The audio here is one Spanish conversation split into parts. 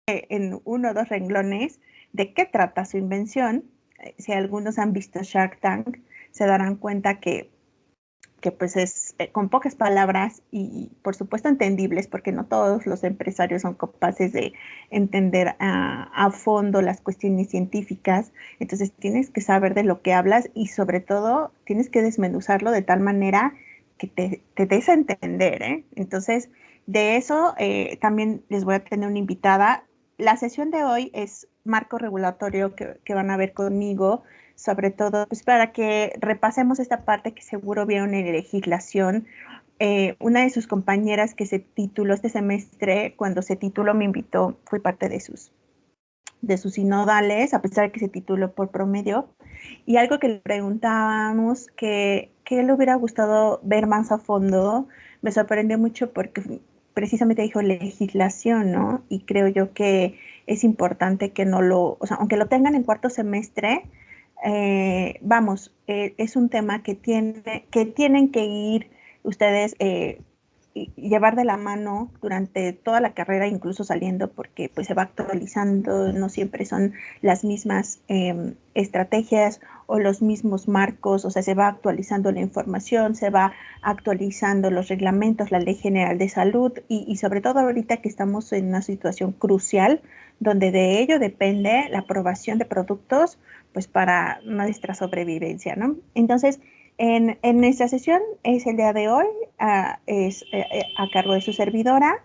en uno o dos renglones de qué trata su invención. Si algunos han visto Shark Tank, se darán cuenta que pues es con pocas palabras y por supuesto entendibles, porque no todos los empresarios son capaces de entender a fondo las cuestiones científicas. Entonces tienes que saber de lo que hablas y sobre todo tienes que desmenuzarlo de tal manera que te des a entender, ¿eh? Entonces, de eso también les voy a tener una invitada. La sesión de hoy es marco regulatorio que van a ver conmigo, sobre todo pues para que repasemos esta parte que seguro vieron en legislación. Una de sus compañeras que se tituló este semestre, cuando se tituló me invitó, fui parte de sus sinodales, a pesar de que se tituló por promedio, y algo que le preguntábamos que le hubiera gustado ver más a fondo, me sorprendió mucho porque precisamente dijo legislación, ¿no? Y creo yo que es importante que no lo, o sea, aunque lo tengan en cuarto semestre, vamos, es un tema que tienen que ir ustedes llevar de la mano durante toda la carrera, incluso saliendo, porque pues se va actualizando, no siempre son las mismas estrategias o los mismos marcos, o sea, se va actualizando la información, se va actualizando los reglamentos, la Ley General de Salud y sobre todo ahorita que estamos en una situación crucial donde de ello depende la aprobación de productos pues para nuestra sobrevivencia, ¿no? Entonces, en nuestra sesión es el día de hoy, es a cargo de su servidora.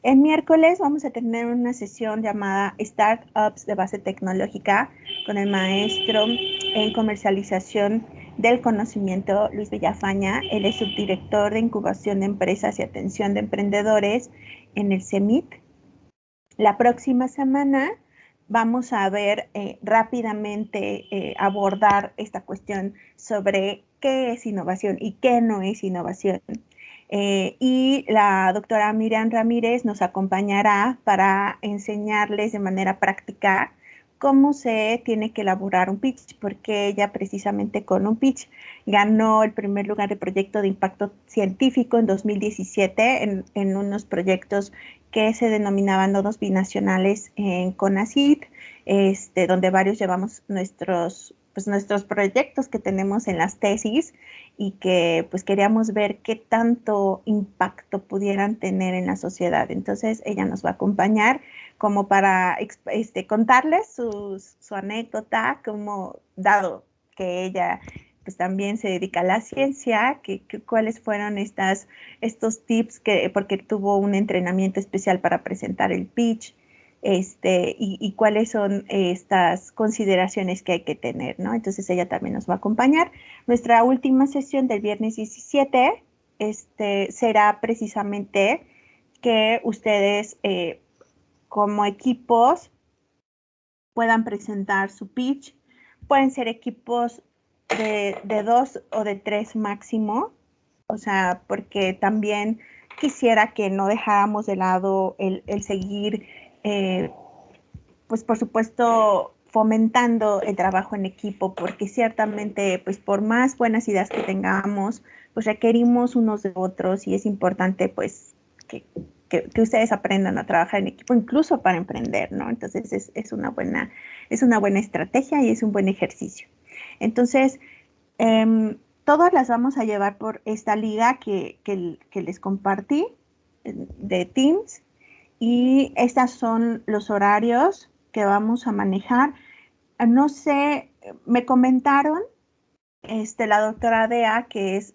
El miércoles vamos a tener una sesión llamada Startups de base tecnológica con el maestro en comercialización del conocimiento, Luis Villafaña. Él es subdirector de incubación de empresas y atención de emprendedores en el CEMIT. La próxima semana vamos a ver rápidamente abordar esta cuestión sobre qué es innovación y qué no es innovación. Y la doctora Miriam Ramírez nos acompañará para enseñarles de manera práctica cómo se tiene que elaborar un pitch, porque ella precisamente con un pitch ganó el primer lugar de proyecto de impacto científico en 2017 en unos proyectos que se denominaban nodos binacionales en CONACYT, donde varios llevamos nuestros proyectos que tenemos en las tesis y que pues queríamos ver qué tanto impacto pudieran tener en la sociedad. Entonces ella nos va a acompañar como para contarles su anécdota, como dado que ella pues también se dedica a la ciencia, cuáles fueron estos tips, porque tuvo un entrenamiento especial para presentar el pitch, y cuáles son estas consideraciones que hay que tener, ¿no? Entonces ella también nos va a acompañar. Nuestra última sesión del viernes 17 será precisamente que ustedes como equipos puedan presentar su pitch. Pueden ser equipos de 2 o de 3 máximo, o sea, porque también quisiera que no dejáramos de lado el seguir, pues por supuesto, fomentando el trabajo en equipo, porque ciertamente, pues por más buenas ideas que tengamos, pues requerimos unos de otros y es importante, pues, que ustedes aprendan a trabajar en equipo, incluso para emprender, ¿no? Entonces es una buena estrategia y es un buen ejercicio. Entonces, todas las vamos a llevar por esta liga que les compartí de Teams y estos son los horarios que vamos a manejar. No sé, me comentaron la doctora Dea, que es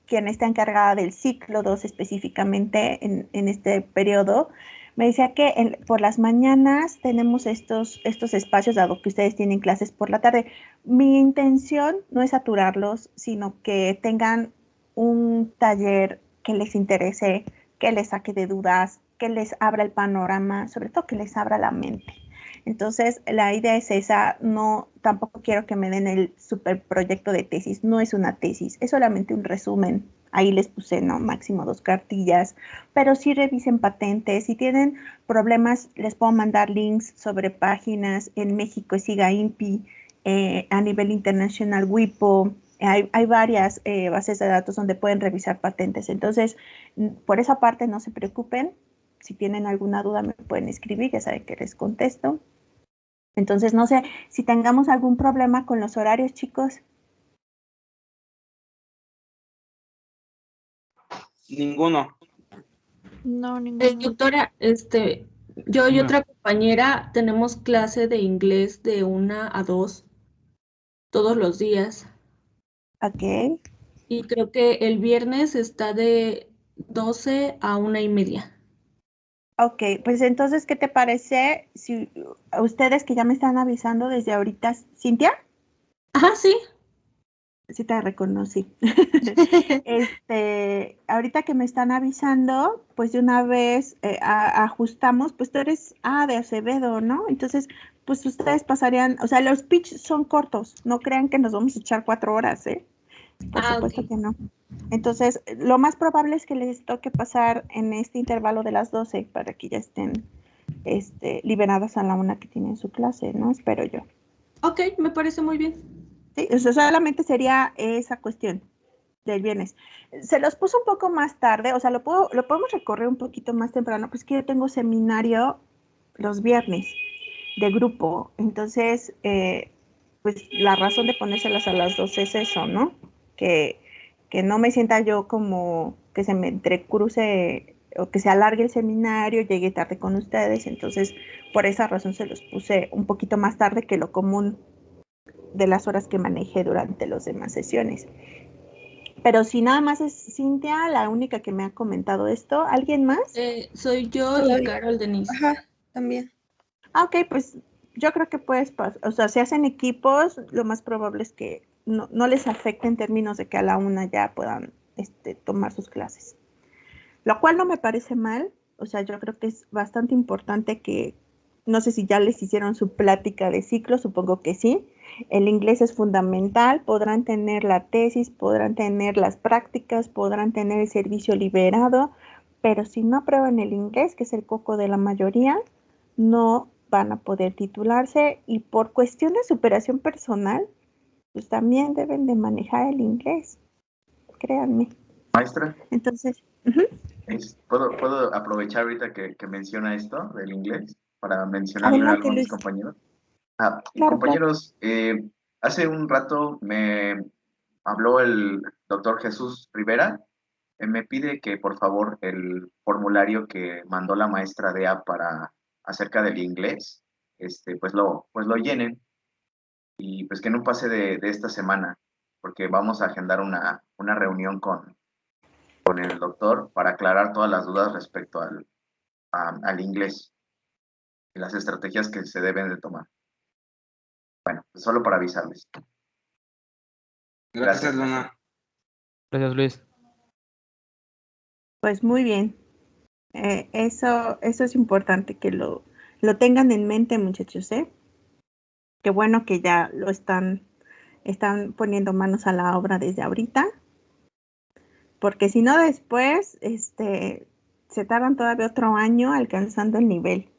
quien está encargada del ciclo 2 específicamente en este periodo, me decía que por las mañanas tenemos estos espacios, dado que ustedes tienen clases por la tarde. Mi intención no es saturarlos, sino que tengan un taller que les interese, que les saque de dudas, que les abra el panorama, sobre todo que les abra la mente. Entonces, la idea es esa, no, tampoco quiero que me den el super proyecto de tesis, no es una tesis, es solamente un resumen. Ahí les puse, ¿no? Máximo 2 cartillas, pero sí revisen patentes. Si tienen problemas, les puedo mandar links sobre páginas. En México Siga INPI, a nivel internacional WIPO, hay varias bases de datos donde pueden revisar patentes. Entonces, por esa parte no se preocupen. si tienen alguna duda me pueden escribir, ya saben que les contesto. Entonces, no sé si tengamos algún problema con los horarios, chicos. Ninguno. No, ninguno. Doctora, yo y otra compañera tenemos clase de inglés de 1 a 2 todos los días. Ok. Y creo que el viernes está de 12 a 1:30. Ok, pues entonces, ¿qué te parece si a ustedes que ya me están avisando desde ahorita, Cintia? Ajá, sí. Sí te reconocí. Ahorita que me están avisando, pues de una vez ajustamos, pues tú eres de Acevedo, ¿no? Entonces, pues ustedes pasarían, o sea, los pitch son cortos, no crean que nos vamos a echar 4 horas, ¿eh? Por supuesto Ok. que no. Entonces, lo más probable es que les toque pasar en este intervalo de las 12 para que ya estén liberadas a la 1 que tienen su clase, ¿no? Espero yo. Ok, me parece muy bien. Sí, o sea, solamente sería esa cuestión del viernes. Se los puso un poco más tarde, o sea, lo podemos recorrer un poquito más temprano, pues que yo tengo seminario los viernes de grupo, entonces, pues la razón de ponérselas a las 12 es eso, ¿no? Que, que no me sienta yo como que se me entrecruce o que se alargue el seminario, llegue tarde con ustedes, entonces por esa razón se los puse un poquito más tarde que lo común de las horas que manejé durante las demás sesiones. Pero si nada más es Cintia, la única que me ha comentado esto, ¿alguien más? Soy yo y Carol Denise. Ajá, también. Ok, pues yo creo que puedes, o sea, si hacen equipos, lo más probable es que no les afecte en términos de que a la 1 ya puedan tomar sus clases. Lo cual no me parece mal, o sea, yo creo que es bastante importante que, no sé si ya les hicieron su plática de ciclo, supongo que sí. El inglés es fundamental, podrán tener la tesis, podrán tener las prácticas, podrán tener el servicio liberado, pero si no aprueban el inglés, que es el coco de la mayoría, no van a poder titularse y por cuestión de superación personal, pues también deben de manejar el inglés, créanme. Maestra, Entonces, ¿puedo aprovechar ahorita que menciona esto del inglés para mencionarle algo adelante, a mis Luis. compañeros? Claro, claro. Compañeros, hace un rato me habló el doctor Jesús Rivera. Me pide que por favor el formulario que mandó la maestra Dea para acerca del inglés, pues lo llenen y pues que no pase de esta semana, porque vamos a agendar una reunión con el doctor para aclarar todas las dudas respecto al inglés y las estrategias que se deben de tomar. Bueno, pues solo para avisarles. Gracias, Luna. Gracias, Luis. Pues muy bien. Eso es importante que lo tengan en mente, muchachos, ¿eh? Qué bueno que ya lo están poniendo manos a la obra desde ahorita, porque si no después, se tardan todavía otro año alcanzando el nivel.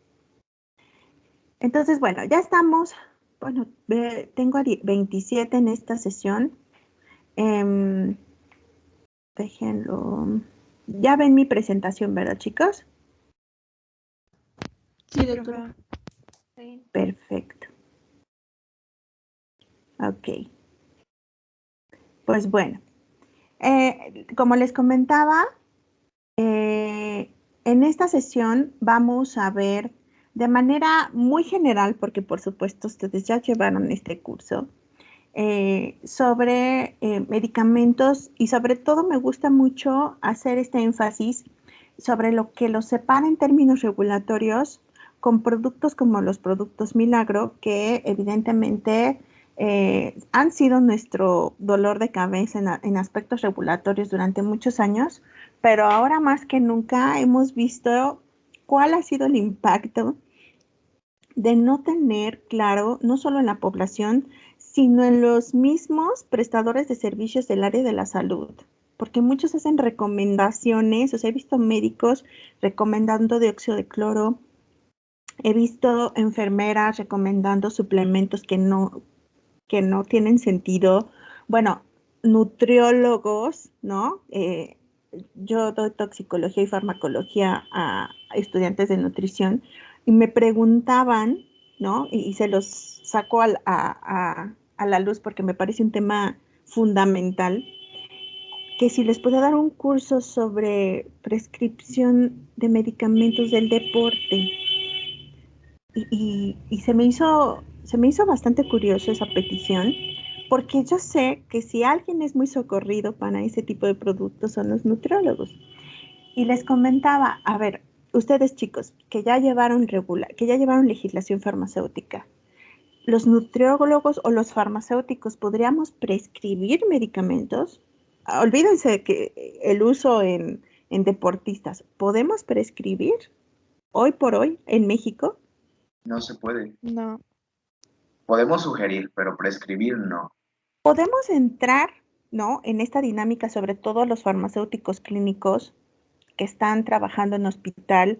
Entonces, bueno, ya estamos, bueno, tengo a 27 en esta sesión. Déjenlo. Ya ven mi presentación, ¿verdad, chicos? Sí, doctora. Sí. Perfecto. Ok. Pues bueno, como les comentaba, en esta sesión vamos a ver de manera muy general, porque por supuesto ustedes ya llevaron este curso, sobre medicamentos y sobre todo me gusta mucho hacer este énfasis sobre lo que los separa en términos regulatorios con productos como los productos milagro, que evidentemente han sido nuestro dolor de cabeza en aspectos regulatorios durante muchos años, pero ahora más que nunca hemos visto cuál ha sido el impacto de no tener claro, no solo en la población, sino en los mismos prestadores de servicios del área de la salud, porque muchos hacen recomendaciones, o sea, he visto médicos recomendando dióxido de cloro, he visto enfermeras recomendando suplementos que no tienen sentido, bueno, nutriólogos, ¿no? yo doy toxicología y farmacología a estudiantes de nutrición y me preguntaban, ¿no? Y se los saco a la luz porque me parece un tema fundamental, que si les puedo dar un curso sobre prescripción de medicamentos del deporte. Y se me hizo bastante curioso esa petición, porque yo sé que si alguien es muy socorrido para ese tipo de productos son los nutriólogos. Y les comentaba, a ver, ustedes chicos, que ya llevaron legislación farmacéutica, los nutriólogos o los farmacéuticos podríamos prescribir medicamentos. Olvídense de que el uso en deportistas, ¿podemos prescribir hoy por hoy en México? No se puede. No. Podemos sugerir, pero prescribir no. Podemos entrar, ¿no?, en esta dinámica, sobre todo los farmacéuticos clínicos que están trabajando en hospital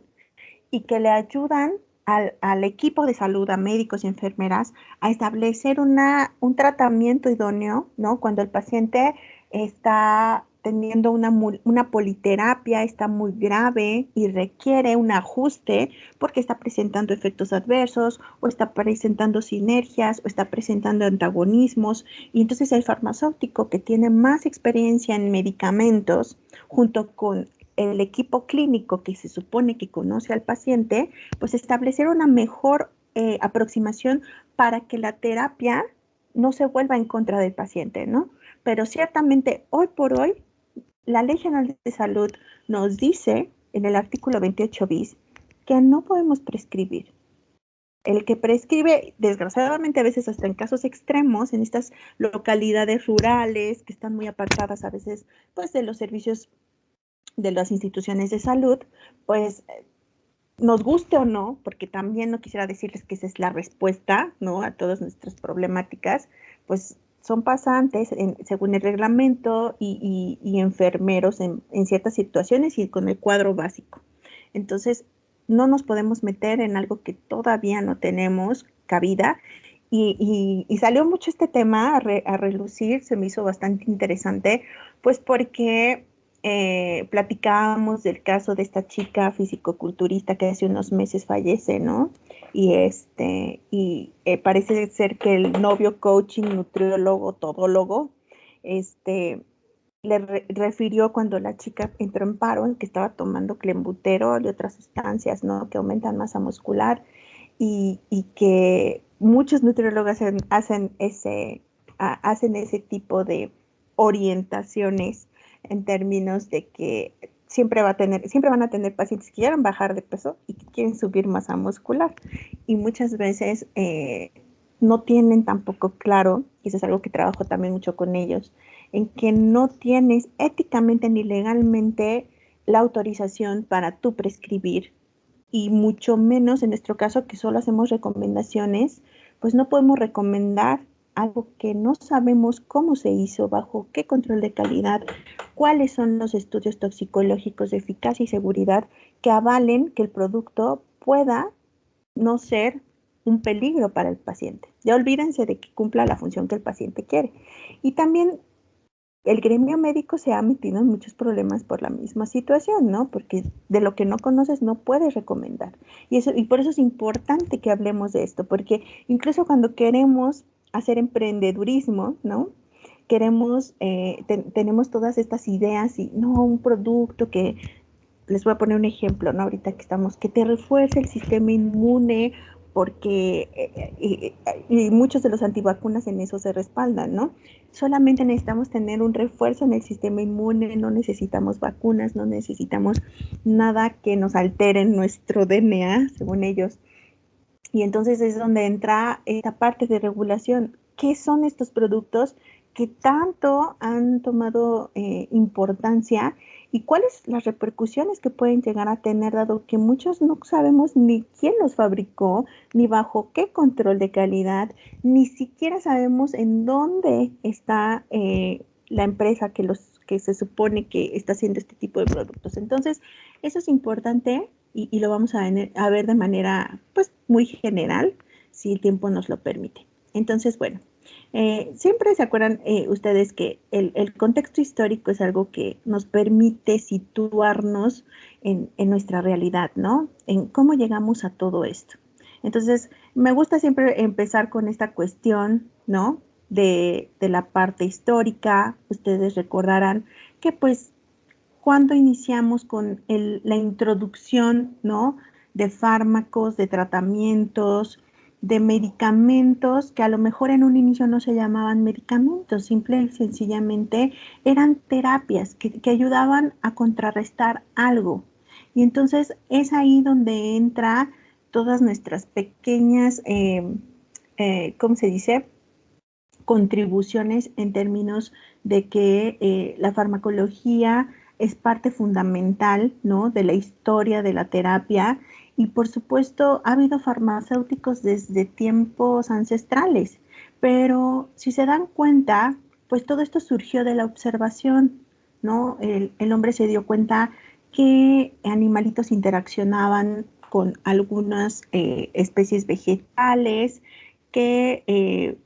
y que le ayudan al equipo de salud, a médicos y enfermeras, a establecer un tratamiento idóneo, ¿no? Cuando el paciente está teniendo una politerapia, está muy grave y requiere un ajuste porque está presentando efectos adversos o está presentando sinergias o está presentando antagonismos. Y entonces el farmacéutico que tiene más experiencia en medicamentos, junto con el equipo clínico que se supone que conoce al paciente, pues establecer una mejor aproximación para que la terapia no se vuelva en contra del paciente, ¿no? Pero ciertamente hoy por hoy la Ley General de Salud nos dice en el artículo 28 bis que no podemos prescribir. El que prescribe, desgraciadamente a veces hasta en casos extremos, en estas localidades rurales que están muy apartadas a veces pues de los servicios de las instituciones de salud, pues nos guste o no, porque también no quisiera decirles que esa es la respuesta, ¿no?, a todas nuestras problemáticas, pues son pasantes según el reglamento y enfermeros en ciertas situaciones y con el cuadro básico. Entonces, no nos podemos meter en algo que todavía no tenemos cabida. Y salió mucho este tema a relucir, se me hizo bastante interesante, pues porque platicábamos del caso de esta chica fisicoculturista que hace unos meses fallece, ¿no? Y parece ser que el novio coaching, nutriólogo, todólogo, le refirió cuando la chica entró en paro, en que estaba tomando clenbuterol y otras sustancias, ¿no?, que aumentan masa muscular, y que muchos nutriólogos hacen ese tipo de orientaciones en términos de que siempre van a tener pacientes que quieran bajar de peso y que quieren subir masa muscular. Y muchas veces no tienen tampoco claro, y eso es algo que trabajo también mucho con ellos, en que no tienes éticamente ni legalmente la autorización para tú prescribir, y mucho menos en nuestro caso que solo hacemos recomendaciones, pues no podemos recomendar algo que no sabemos cómo se hizo, bajo qué control de calidad, cuáles son los estudios toxicológicos de eficacia y seguridad que avalen que el producto pueda no ser un peligro para el paciente. Ya olvídense de que cumpla la función que el paciente quiere. Y también el gremio médico se ha metido en muchos problemas por la misma situación, ¿no? Porque de lo que no conoces no puedes recomendar. Y por eso es importante que hablemos de esto, porque incluso cuando queremos hacer emprendedurismo, ¿no?, tenemos todas estas ideas y no, un producto que, les voy a poner un ejemplo, ¿no?, ahorita que te refuerce el sistema inmune, porque y muchos de los antivacunas en eso se respaldan, ¿no? Solamente necesitamos tener un refuerzo en el sistema inmune, no necesitamos vacunas, no necesitamos nada que nos altere nuestro DNA, según ellos. Y entonces es donde entra esta parte de regulación. ¿Qué son estos productos que tanto han tomado importancia y cuáles las repercusiones que pueden llegar a tener, dado que muchos no sabemos ni quién los fabricó, ni bajo qué control de calidad, ni siquiera sabemos en dónde está la empresa que se supone que está haciendo este tipo de productos? Entonces, eso es importante y lo vamos a ver de manera pues muy general, si el tiempo nos lo permite. Entonces, bueno, Siempre se acuerdan ustedes que el contexto histórico es algo que nos permite situarnos en nuestra realidad, ¿no? En cómo llegamos a todo esto. Entonces, me gusta siempre empezar con esta cuestión, ¿no? De la parte histórica. Ustedes recordarán que pues cuando iniciamos con la introducción, ¿no? De fármacos, de tratamientos, de medicamentos que a lo mejor en un inicio no se llamaban medicamentos, simple y sencillamente eran terapias que ayudaban a contrarrestar algo. Y entonces es ahí donde entra todas nuestras pequeñas, ¿cómo se dice? Contribuciones en términos de que la farmacología es parte fundamental, ¿no? De la historia de la terapia y por supuesto ha habido farmacéuticos desde tiempos ancestrales, pero si se dan cuenta, pues todo esto surgió de la observación, ¿no? El hombre se dio cuenta que animalitos interaccionaban con algunas especies vegetales, que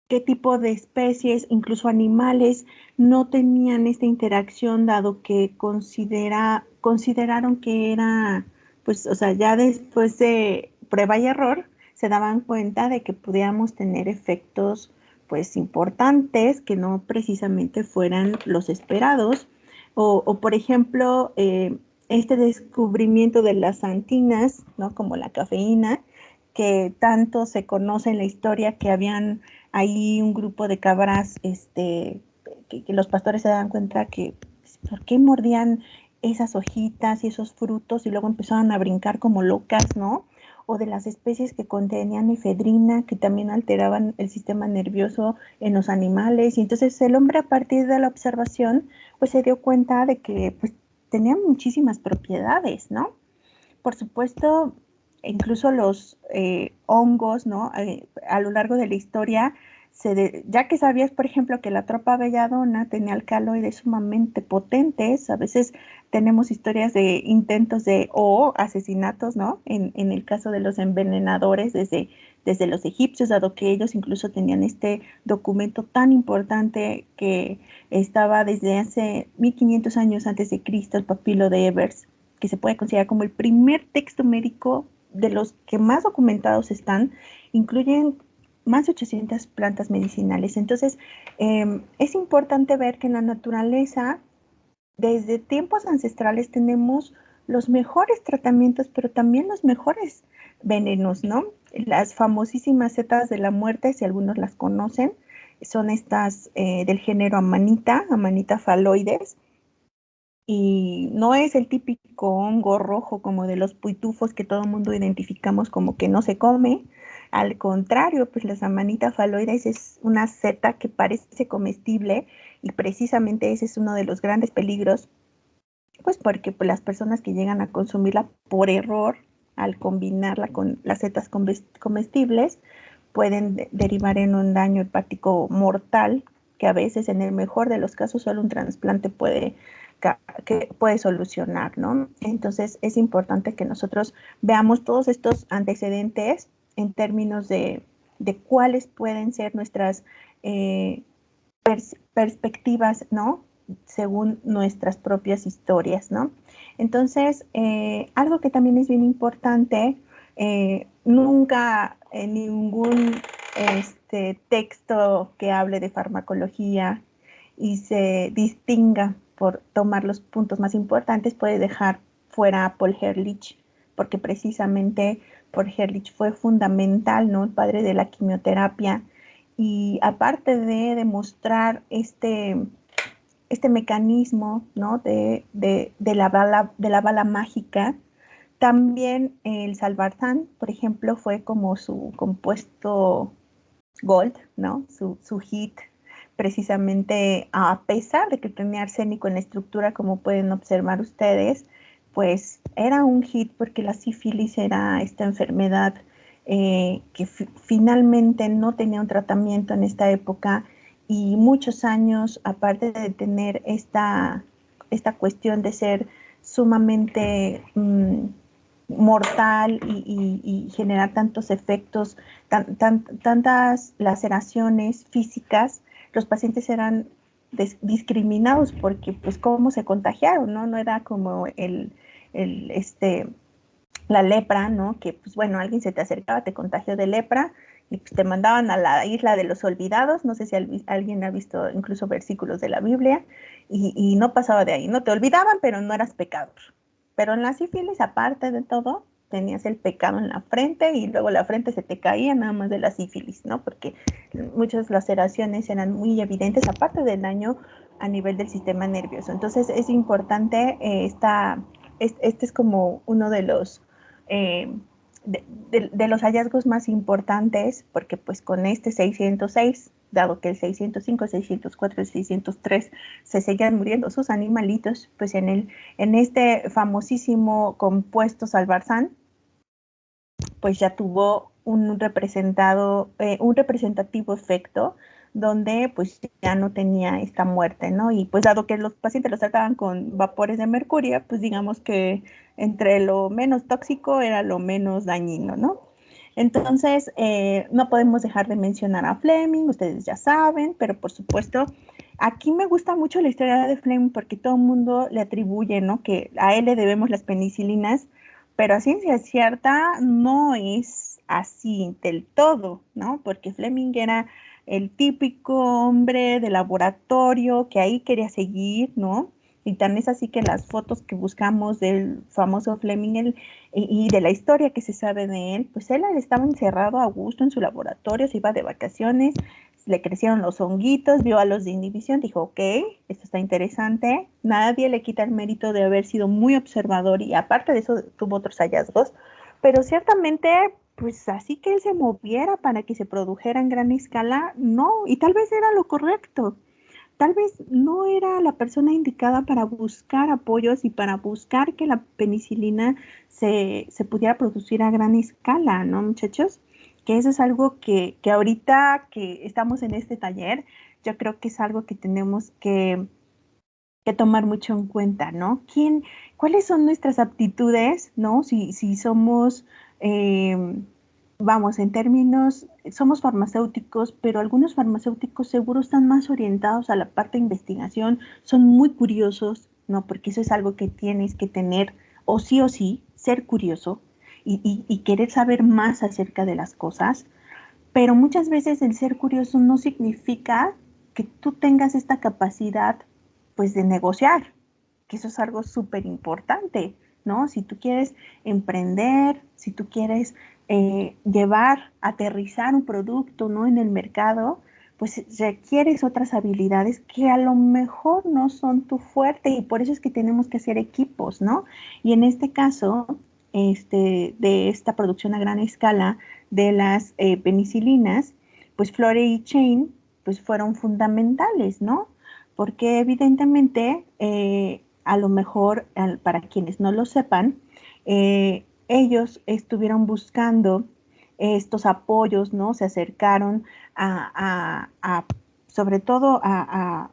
qué tipo de especies, incluso animales, no tenían esta interacción, dado que consideraron que era, pues, o sea, ya después de prueba y error, se daban cuenta de que podíamos tener efectos, pues, importantes que no precisamente fueran los esperados. Por ejemplo, este descubrimiento de las antinas, ¿no? Como la cafeína, que tanto se conoce en la historia que habían ahí un grupo de cabras, que los pastores se dan cuenta que, ¿por qué mordían esas hojitas y esos frutos y luego empezaban a brincar como locas, ¿no? O de las especies que contenían efedrina, que también alteraban el sistema nervioso en los animales. Y entonces el hombre, a partir de la observación, pues se dio cuenta de que pues tenían muchísimas propiedades, ¿no? Por supuesto, incluso los hongos, ¿no? A lo largo de la historia, ya que sabías, por ejemplo, que la tropa belladona tenía alcaloides sumamente potentes, a veces tenemos historias de intentos o asesinatos, ¿no? En el caso de los envenenadores desde los egipcios, dado que ellos incluso tenían este documento tan importante que estaba desde hace 1500 años antes de Cristo, el papiro de Ebers, que se puede considerar como el primer texto médico de los que más documentados están, incluyen más de 800 plantas medicinales. Entonces, es importante ver que en la naturaleza, desde tiempos ancestrales, tenemos los mejores tratamientos, pero también los mejores venenos, ¿no? Las famosísimas setas de la muerte, si algunos las conocen, son estas del género Amanita phalloides, y no es el típico hongo rojo como de los pitufos que todo el mundo identificamos como que no se come. Al contrario, pues la Amanita phalloides es una seta que parece comestible y precisamente ese es uno de los grandes peligros, pues porque pues, las personas que llegan a consumirla por error, al combinarla con las setas comestibles, pueden derivar en un daño hepático mortal, que a veces en el mejor de los casos solo un trasplante que puede solucionar, ¿no? Entonces es importante que nosotros veamos todos estos antecedentes en términos de cuáles pueden ser nuestras perspectivas, ¿no? Según nuestras propias historias, ¿no? Entonces, algo que también es bien importante, nunca en ningún texto que hable de farmacología y se distinga por tomar los puntos más importantes, puede dejar fuera a Paul Ehrlich, porque precisamente Paul Ehrlich fue fundamental, ¿no? El padre de la quimioterapia, y aparte de demostrar este mecanismo, ¿no? de la bala mágica, también el Salvarsan, por ejemplo, fue como su compuesto gold, ¿no? Su hit, precisamente a pesar de que tenía arsénico en la estructura, como pueden observar ustedes, pues era un hit porque la sífilis era esta enfermedad que finalmente no tenía un tratamiento en esta época, y muchos años, aparte de tener esta cuestión de ser sumamente mortal y generar tantos efectos, tantas laceraciones físicas, los pacientes eran discriminados porque pues cómo se contagiaron, ¿no? No era como la lepra, ¿no? Que pues bueno, alguien se te acercaba, te contagió de lepra y pues te mandaban a la isla de los olvidados, no sé si alguien ha visto incluso versículos de la Biblia, y no pasaba de ahí, no te olvidaban, pero no eras pecador. Pero en la sífilis, aparte de todo, tenías el pecado en la frente y luego la frente se te caía nada más de la sífilis, ¿no? Porque muchas laceraciones eran muy evidentes, aparte del daño a nivel del sistema nervioso. Entonces es importante, este es como uno de los de los hallazgos más importantes, porque pues con este 606, dado que el 605, 604, el 603 se seguían muriendo sus animalitos, pues en este famosísimo compuesto Salvarsan, pues ya tuvo un representativo efecto donde pues ya no tenía esta muerte, ¿no? Y pues dado que los pacientes los trataban con vapores de mercurio, pues digamos que entre lo menos tóxico era lo menos dañino, ¿no? Entonces, no podemos dejar de mencionar a Fleming, ustedes ya saben, pero por supuesto, aquí me gusta mucho la historia de Fleming porque todo el mundo le atribuye, ¿no? Que a él le debemos las penicilinas, pero a ciencia cierta no es así del todo, ¿no? Porque Fleming era el típico hombre de laboratorio que ahí quería seguir, ¿no? Y tan es así que las fotos que buscamos del famoso Fleming y de la historia que se sabe de él, pues él estaba encerrado a gusto en su laboratorio, se iba de vacaciones, le crecieron los honguitos, vio a los de inhibición, dijo, ok, esto está interesante, nadie le quita el mérito de haber sido muy observador y aparte de eso tuvo otros hallazgos, pero ciertamente, pues así que él se moviera para que se produjera en gran escala, no, y tal vez era lo correcto. Tal vez no era la persona indicada para buscar apoyos y para buscar que la penicilina se pudiera producir a gran escala, ¿no, muchachos? Que eso es algo que ahorita que estamos en este taller, yo creo que es algo que tenemos que tomar mucho en cuenta, ¿no? ¿Cuáles son nuestras aptitudes, ¿no? Si somos, vamos, en términos, somos farmacéuticos, pero algunos farmacéuticos seguro están más orientados a la parte de investigación, son muy curiosos, ¿no? Porque eso es algo que tienes que tener, o sí, ser curioso y querer saber más acerca de las cosas, pero muchas veces el ser curioso no significa que tú tengas esta capacidad pues de negociar, que eso es algo súper importante, ¿no? Si tú quieres emprender, si tú quieres aterrizar un producto, ¿no? En el mercado, pues requieres otras habilidades que a lo mejor no son tu fuerte y por eso es que tenemos que hacer equipos, ¿no? Y en este caso, de esta producción a gran escala de las penicilinas, pues Florey y Chain, pues fueron fundamentales, ¿no? Porque evidentemente, a lo mejor, para quienes no lo sepan, ellos estuvieron buscando estos apoyos, ¿no? Se acercaron sobre todo a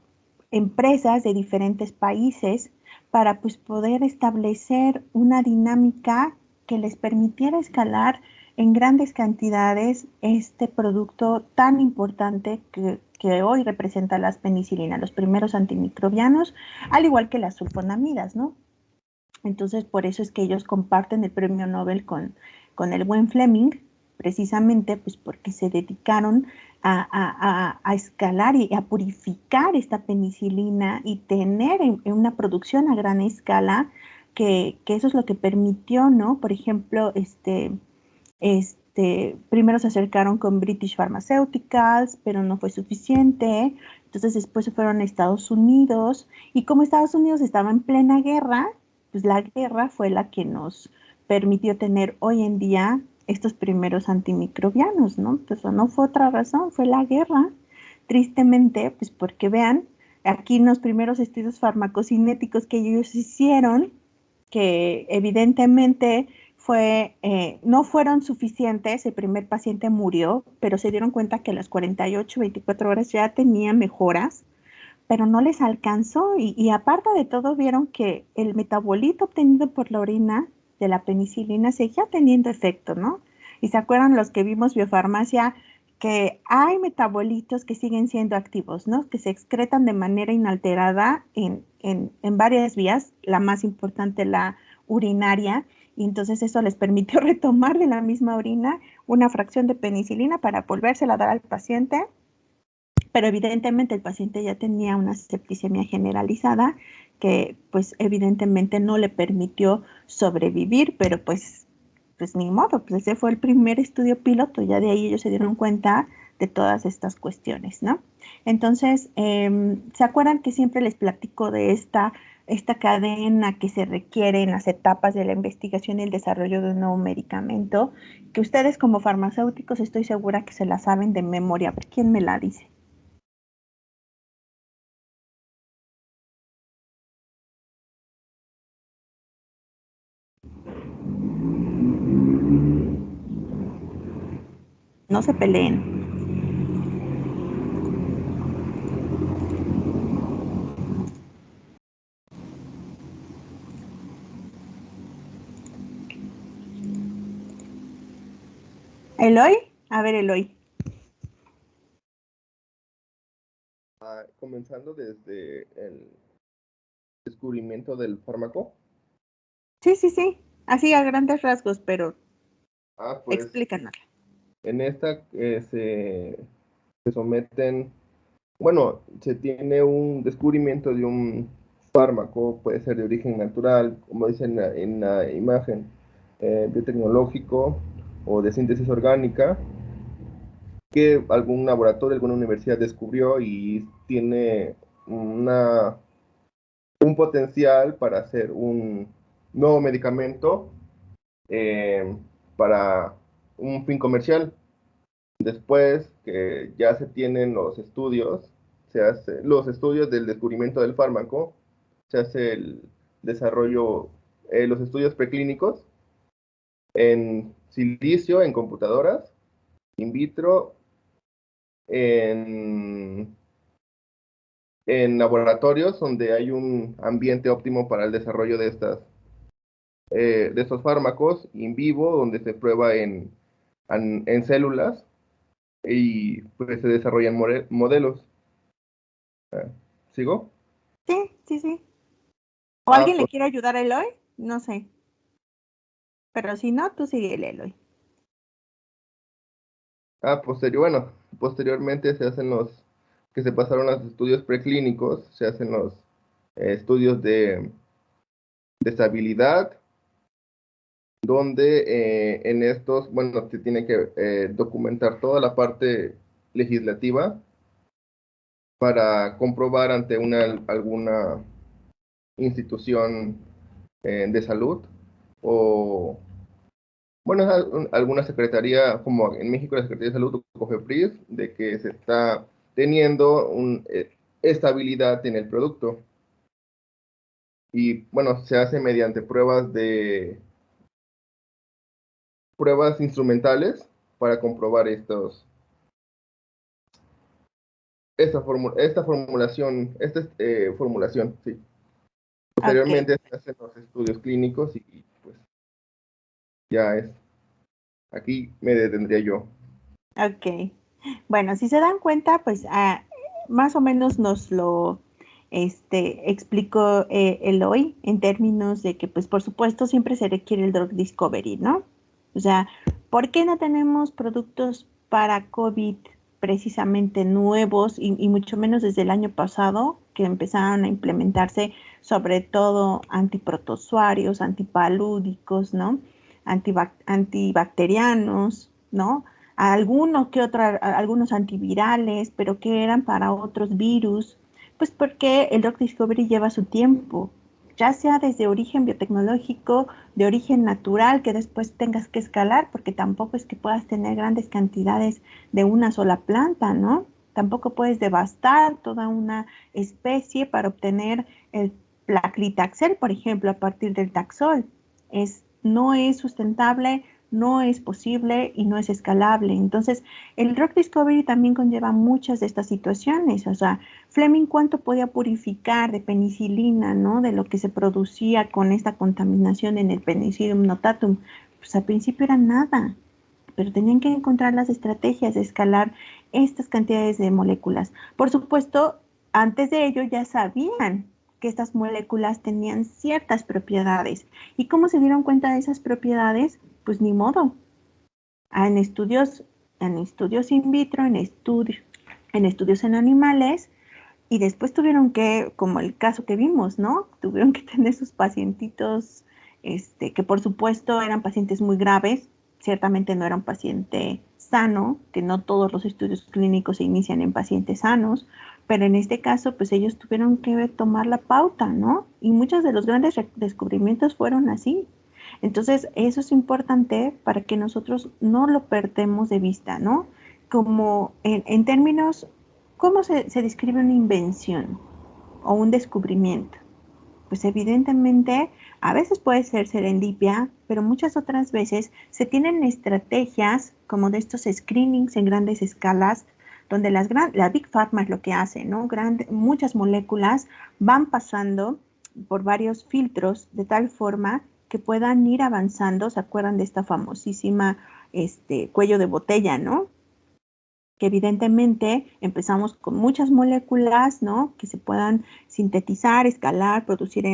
empresas de diferentes países para pues poder establecer una dinámica que les permitiera escalar en grandes cantidades este producto tan importante que hoy representa las penicilinas, los primeros antimicrobianos, al igual que las sulfonamidas, ¿no? Entonces, por eso es que ellos comparten el premio Nobel con el buen Fleming, precisamente pues porque se dedicaron a escalar y a purificar esta penicilina y tener en una producción a gran escala, que eso es lo que permitió, ¿no? Por ejemplo, primero se acercaron con British Pharmaceuticals, pero no fue suficiente. Entonces después se fueron a Estados Unidos y como Estados Unidos estaba en plena guerra, pues la guerra fue la que nos permitió tener hoy en día estos primeros antimicrobianos, ¿no? Pues no fue otra razón, fue la guerra. Tristemente, pues porque vean, aquí los primeros estudios farmacocinéticos que ellos hicieron, que evidentemente no fueron suficientes, el primer paciente murió, pero se dieron cuenta que a las 48, 24 horas ya tenía mejoras, pero no les alcanzó y aparte de todo vieron que el metabolito obtenido por la orina de la penicilina seguía teniendo efecto, ¿no? Y se acuerdan los que vimos biofarmacia que hay metabolitos que siguen siendo activos, ¿no? Que se excretan de manera inalterada en varias vías, la más importante, la urinaria, y entonces eso les permitió retomar de la misma orina una fracción de penicilina para volvérsela a dar al paciente, pero evidentemente el paciente ya tenía una septicemia generalizada que pues evidentemente no le permitió sobrevivir, pero pues ni modo, pues ese fue el primer estudio piloto, ya de ahí ellos se dieron cuenta de todas estas cuestiones, ¿no? Entonces, ¿se acuerdan que siempre les platico de esta cadena que se requiere en las etapas de la investigación y el desarrollo de un nuevo medicamento? Que ustedes como farmacéuticos estoy segura que se la saben de memoria. A ver, ¿quién me la dice? No se peleen. ¿Eloy? A ver, Eloy. Comenzando desde el descubrimiento del fármaco. Sí. Así a grandes rasgos, pero Pues explícanos. en esta se someten, bueno, se tiene un descubrimiento de un fármaco, puede ser de origen natural, como dice en la imagen, biotecnológico o de síntesis orgánica, que algún laboratorio, alguna universidad descubrió y tiene un potencial para hacer un nuevo medicamento para un fin comercial. Después que ya se tienen los estudios, se hace los estudios del descubrimiento del fármaco, se hace el desarrollo, los estudios preclínicos en silicio, en computadoras, in vitro, en laboratorios donde hay un ambiente óptimo para el desarrollo de estos fármacos, in vivo, donde se prueba en células y pues se desarrollan modelos. ¿Sigo? Sí. ¿O alguien le Pues, quiere ayudar a Eloy? No sé. Pero si no, tú sigue, Eloy. posteriormente se hacen que se pasaron los estudios preclínicos, se hacen los estudios de estabilidad, donde en estos, bueno, se tiene que documentar toda la parte legislativa para comprobar ante alguna institución de salud o, bueno, alguna secretaría, como en México la Secretaría de Salud o COFEPRIS, de que se está teniendo estabilidad en el producto. Y bueno, se hace mediante pruebas instrumentales para comprobar esta formulación, sí. Ok. Posteriormente se hacen los estudios clínicos y pues ya es. Aquí me detendría yo. Ok. Bueno, si se dan cuenta, pues más o menos nos lo explicó Eloy en términos de que, pues por supuesto, siempre se requiere el drug discovery, ¿no? O sea, ¿por qué no tenemos productos para COVID precisamente nuevos y mucho menos desde el año pasado que empezaron a implementarse sobre todo antiprotozoarios, antipalúdicos, ¿no? Antibacterianos, ¿no? Algunos antivirales, pero que eran para otros virus, pues porque el drug discovery lleva su tiempo, ya sea desde origen biotecnológico, de origen natural, que después tengas que escalar, porque tampoco es que puedas tener grandes cantidades de una sola planta, ¿no? Tampoco puedes devastar toda una especie para obtener el placlitaxel, por ejemplo, a partir del taxol. No es sustentable, no es posible y no es escalable. Entonces, el drug discovery también conlleva muchas de estas situaciones. O sea, Fleming, ¿cuánto podía purificar de penicilina, ¿no? De lo que se producía con esta contaminación en el Penicillium notatum? Pues al principio era nada, pero tenían que encontrar las estrategias de escalar estas cantidades de moléculas. Por supuesto, antes de ello ya sabían que estas moléculas tenían ciertas propiedades. ¿Y cómo se dieron cuenta de esas propiedades? Pues ni modo. En estudios in vitro, en estudios en animales, y después tuvieron que, como el caso que vimos, ¿no? Tuvieron que tener sus pacientitos, que por supuesto eran pacientes muy graves, ciertamente no era un paciente sano, que no todos los estudios clínicos se inician en pacientes sanos, pero en este caso, pues ellos tuvieron que tomar la pauta, ¿no? Y muchos de los grandes descubrimientos fueron así. Entonces, eso es importante para que nosotros no lo perdemos de vista, ¿no? Como en términos, ¿cómo se describe una invención o un descubrimiento? Pues evidentemente a veces puede ser serendipia, pero muchas otras veces se tienen estrategias como de estos screenings en grandes escalas, donde la Big Pharma es lo que hace, ¿no? Muchas moléculas van pasando por varios filtros de tal forma que puedan ir avanzando. ¿Se acuerdan de esta famosísima cuello de botella, ¿no? Que evidentemente empezamos con muchas moléculas, ¿no? Que se puedan sintetizar, escalar, producir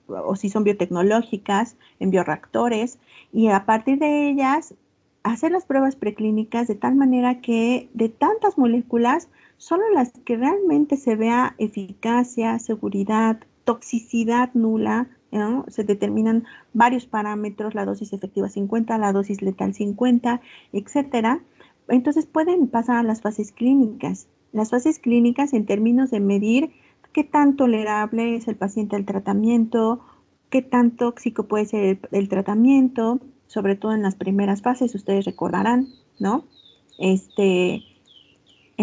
o si son biotecnológicas, en bioreactores, y a partir de ellas hacer las pruebas preclínicas de tal manera que de tantas moléculas, solo las que realmente se vea eficacia, seguridad, toxicidad nula, ¿no? Se determinan varios parámetros, la dosis efectiva 50, la dosis letal 50, etcétera. Entonces pueden pasar a las fases clínicas. Las fases clínicas en términos de medir qué tan tolerable es el paciente al tratamiento, qué tan tóxico puede ser el tratamiento, sobre todo en las primeras fases, ustedes recordarán, ¿no? En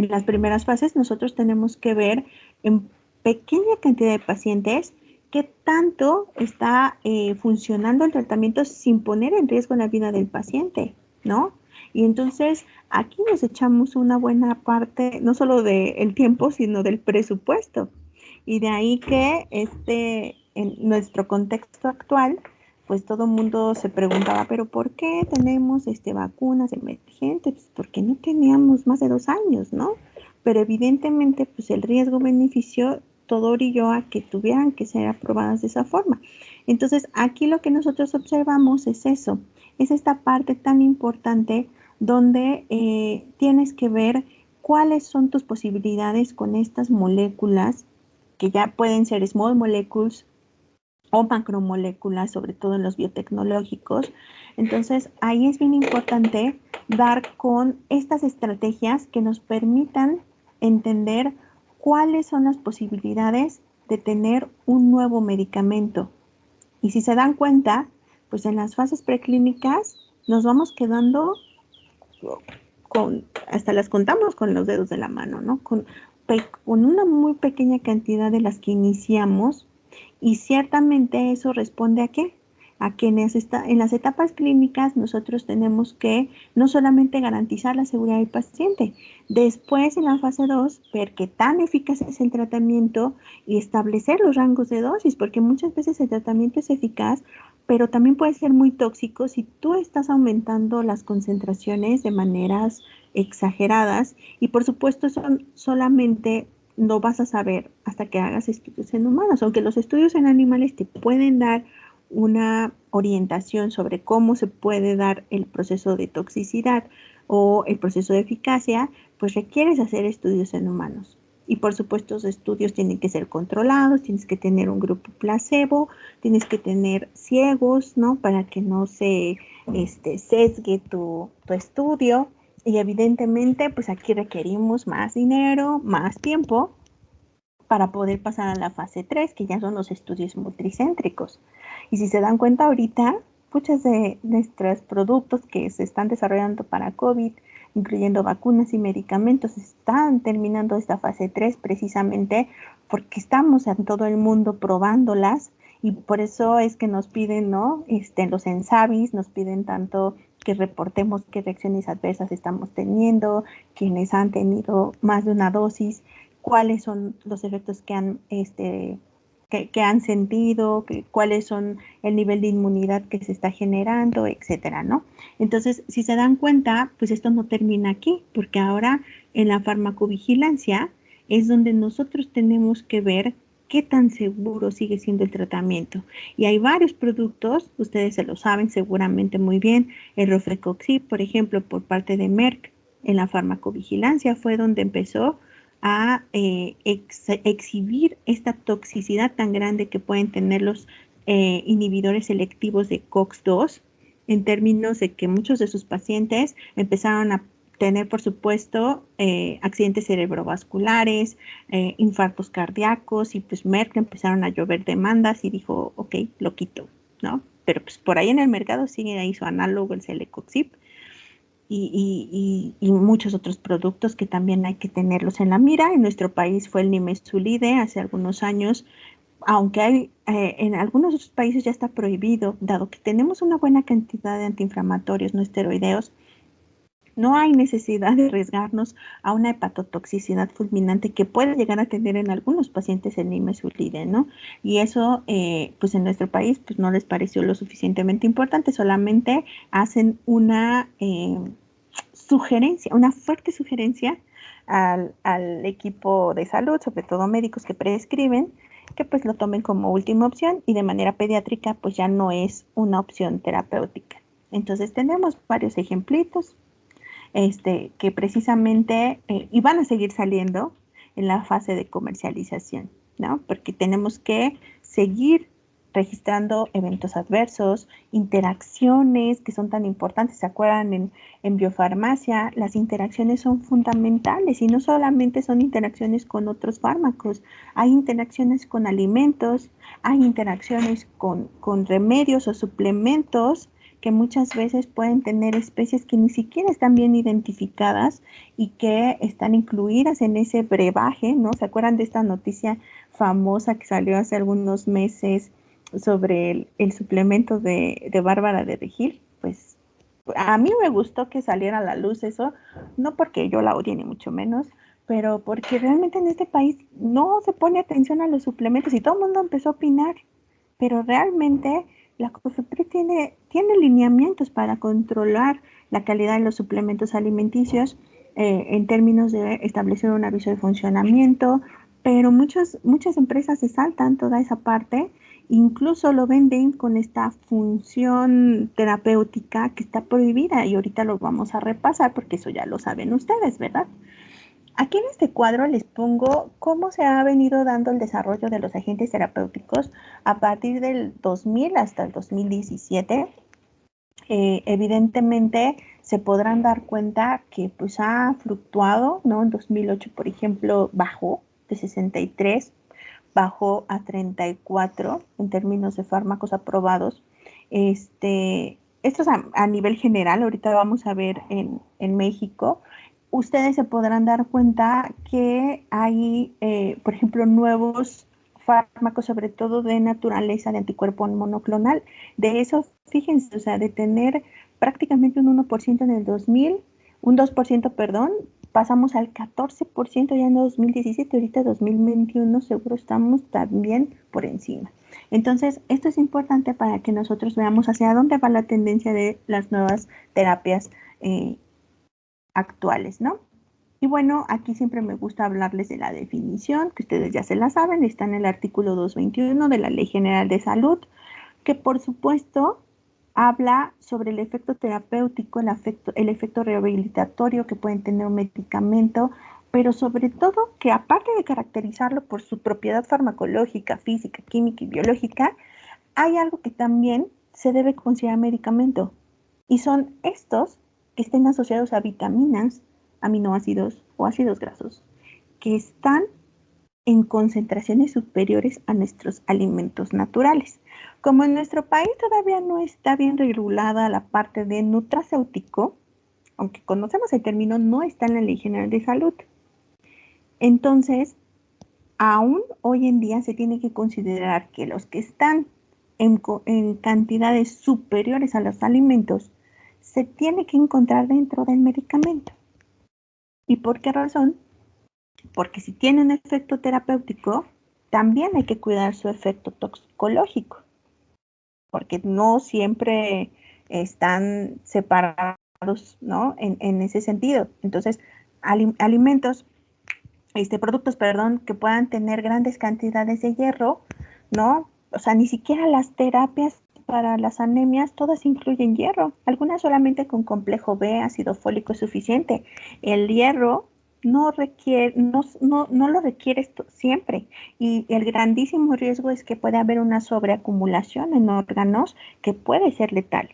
las primeras fases nosotros tenemos que ver en pequeña cantidad de pacientes qué tanto está funcionando el tratamiento sin poner en riesgo la vida del paciente, ¿no? Y entonces aquí nos echamos una buena parte, no solo del tiempo, sino del presupuesto. Y de ahí que en nuestro contexto actual, pues todo el mundo se preguntaba, pero ¿por qué tenemos vacunas emergentes? Pues porque no teníamos más de 2 años, ¿no? Pero evidentemente, pues el riesgo-beneficio todo orilló a que tuvieran que ser aprobadas de esa forma. Entonces, aquí lo que nosotros observamos es eso, es esta parte tan importante donde tienes que ver cuáles son tus posibilidades con estas moléculas que ya pueden ser small molecules o macromoléculas, sobre todo en los biotecnológicos. Entonces, ahí es bien importante dar con estas estrategias que nos permitan entender cuáles son las posibilidades de tener un nuevo medicamento. Y si se dan cuenta, pues en las fases preclínicas nos vamos quedando hasta las contamos con los dedos de la mano, ¿no? Con una muy pequeña cantidad de las que iniciamos, y ciertamente eso responde ¿a qué? A que en las etapas clínicas nosotros tenemos que no solamente garantizar la seguridad del paciente, después en la fase 2 ver qué tan eficaz es el tratamiento y establecer los rangos de dosis, porque muchas veces el tratamiento es eficaz, pero también puede ser muy tóxico si tú estás aumentando las concentraciones de maneras exageradas, y por supuesto eso solamente no vas a saber hasta que hagas estudios en humanos, aunque los estudios en animales te pueden dar una orientación sobre cómo se puede dar el proceso de toxicidad o el proceso de eficacia, pues requieres hacer estudios en humanos. Y por supuesto los estudios tienen que ser controlados, tienes que tener un grupo placebo, tienes que tener ciegos, ¿no? Para que no se sesgue tu estudio. Y evidentemente, pues aquí requerimos más dinero, más tiempo para poder pasar a la fase 3, que ya son los estudios multicéntricos. Y si se dan cuenta ahorita, muchos de nuestros productos que se están desarrollando para COVID, incluyendo vacunas y medicamentos, están terminando esta fase 3 precisamente porque estamos en todo el mundo probándolas Y por eso es que nos piden, ¿no? Los ENSABIs nos piden tanto que reportemos qué reacciones adversas estamos teniendo, quienes han tenido más de una dosis, cuáles son los efectos que han, que han sentido, cuáles son el nivel de inmunidad que se está generando, etcétera, ¿no? Entonces, si se dan cuenta, pues esto no termina aquí, porque ahora en la farmacovigilancia es donde nosotros tenemos que ver qué tan seguro sigue siendo el tratamiento. Y hay varios productos, ustedes se lo saben seguramente muy bien, el Rofecoxib, por ejemplo, por parte de Merck, en la farmacovigilancia fue donde empezó a exhibir esta toxicidad tan grande que pueden tener los inhibidores selectivos de COX-2, en términos de que muchos de sus pacientes empezaron a tener, por supuesto, accidentes cerebrovasculares, infartos cardíacos, y pues Merck empezaron a llover demandas y dijo, ok, lo quito, ¿no? Pero pues por ahí en el mercado sigue ahí su análogo, el Celecoxib, y muchos otros productos que también hay que tenerlos en la mira. En nuestro país fue el Nimesulide hace algunos años, aunque hay, en algunos otros países ya está prohibido, dado que tenemos una buena cantidad de antiinflamatorios no esteroideos. No hay necesidad de arriesgarnos a una hepatotoxicidad fulminante que puede llegar a tener en algunos pacientes el Nimesulide, ¿no? Y eso, pues en nuestro país, pues no les pareció lo suficientemente importante, solamente hacen una sugerencia, una fuerte sugerencia al equipo de salud, sobre todo médicos que prescriben, que pues lo tomen como última opción, y de manera pediátrica pues ya no es una opción terapéutica. Entonces tenemos varios ejemplitos que precisamente y van a seguir saliendo en la fase de comercialización, ¿no? Porque tenemos que seguir registrando eventos adversos, interacciones que son tan importantes. ¿Se acuerdan? En biofarmacia las interacciones son fundamentales, y no solamente son interacciones con otros fármacos, hay interacciones con alimentos, hay interacciones con remedios o suplementos que muchas veces pueden tener especies que ni siquiera están bien identificadas y que están incluidas en ese brebaje, ¿no? ¿Se acuerdan de esta noticia famosa que salió hace algunos meses sobre el suplemento de Bárbara de Regil? Pues a mí me gustó que saliera a la luz eso, no porque yo la odie ni mucho menos, pero porque realmente en este país no se pone atención a los suplementos y todo el mundo empezó a opinar, pero realmente la COFEPRIS tiene lineamientos para controlar la calidad de los suplementos alimenticios en términos de establecer un aviso de funcionamiento, pero muchas empresas se saltan toda esa parte, incluso lo venden con esta función terapéutica que está prohibida, y ahorita lo vamos a repasar porque eso ya lo saben ustedes, ¿verdad? Aquí en este cuadro les pongo cómo se ha venido dando el desarrollo de los agentes terapéuticos a partir del 2000 hasta el 2017. Evidentemente se podrán dar cuenta que pues ha fluctuado, ¿no? En 2008, por ejemplo, bajó de 63, bajó a 34 en términos de fármacos aprobados. Esto es a nivel general. Ahorita vamos a ver en México. Ustedes se podrán dar cuenta que hay, por ejemplo, nuevos fármacos, sobre todo de naturaleza de anticuerpo monoclonal. De eso, fíjense, o sea, de tener prácticamente un 1% en el 2000, un 2%, perdón, pasamos al 14% ya en 2017, ahorita 2021 seguro estamos también por encima. Entonces, esto es importante para que nosotros veamos hacia dónde va la tendencia de las nuevas terapias actuales, ¿no? Y bueno, aquí siempre me gusta hablarles de la definición, que ustedes ya se la saben, está en el artículo 221 de la Ley General de Salud, que por supuesto habla sobre el efecto terapéutico, el efecto rehabilitatorio que pueden tener un medicamento, pero sobre todo que aparte de caracterizarlo por su propiedad farmacológica, física, química y biológica, hay algo que también se debe considerar medicamento, y son estos que estén asociados a vitaminas, aminoácidos o ácidos grasos, que están en concentraciones superiores a nuestros alimentos naturales. Como en nuestro país todavía no está bien regulada la parte de nutracéutico, aunque conocemos el término, no está en la Ley General de Salud. Entonces, aún hoy en día se tiene que considerar que los que están en cantidades superiores a los alimentos se tiene que encontrar dentro del medicamento. ¿Y por qué razón? Porque si tiene un efecto terapéutico, también hay que cuidar su efecto toxicológico, porque no siempre están separados, ¿no? En ese sentido. Entonces, alimentos, productos, perdón, que puedan tener grandes cantidades de hierro, ¿no? O sea, ni siquiera las terapias para las anemias, todas incluyen hierro. Algunas solamente con complejo B, ácido fólico es suficiente. El hierro no lo requiere siempre. Y el grandísimo riesgo es que puede haber una sobreacumulación en órganos que puede ser letal.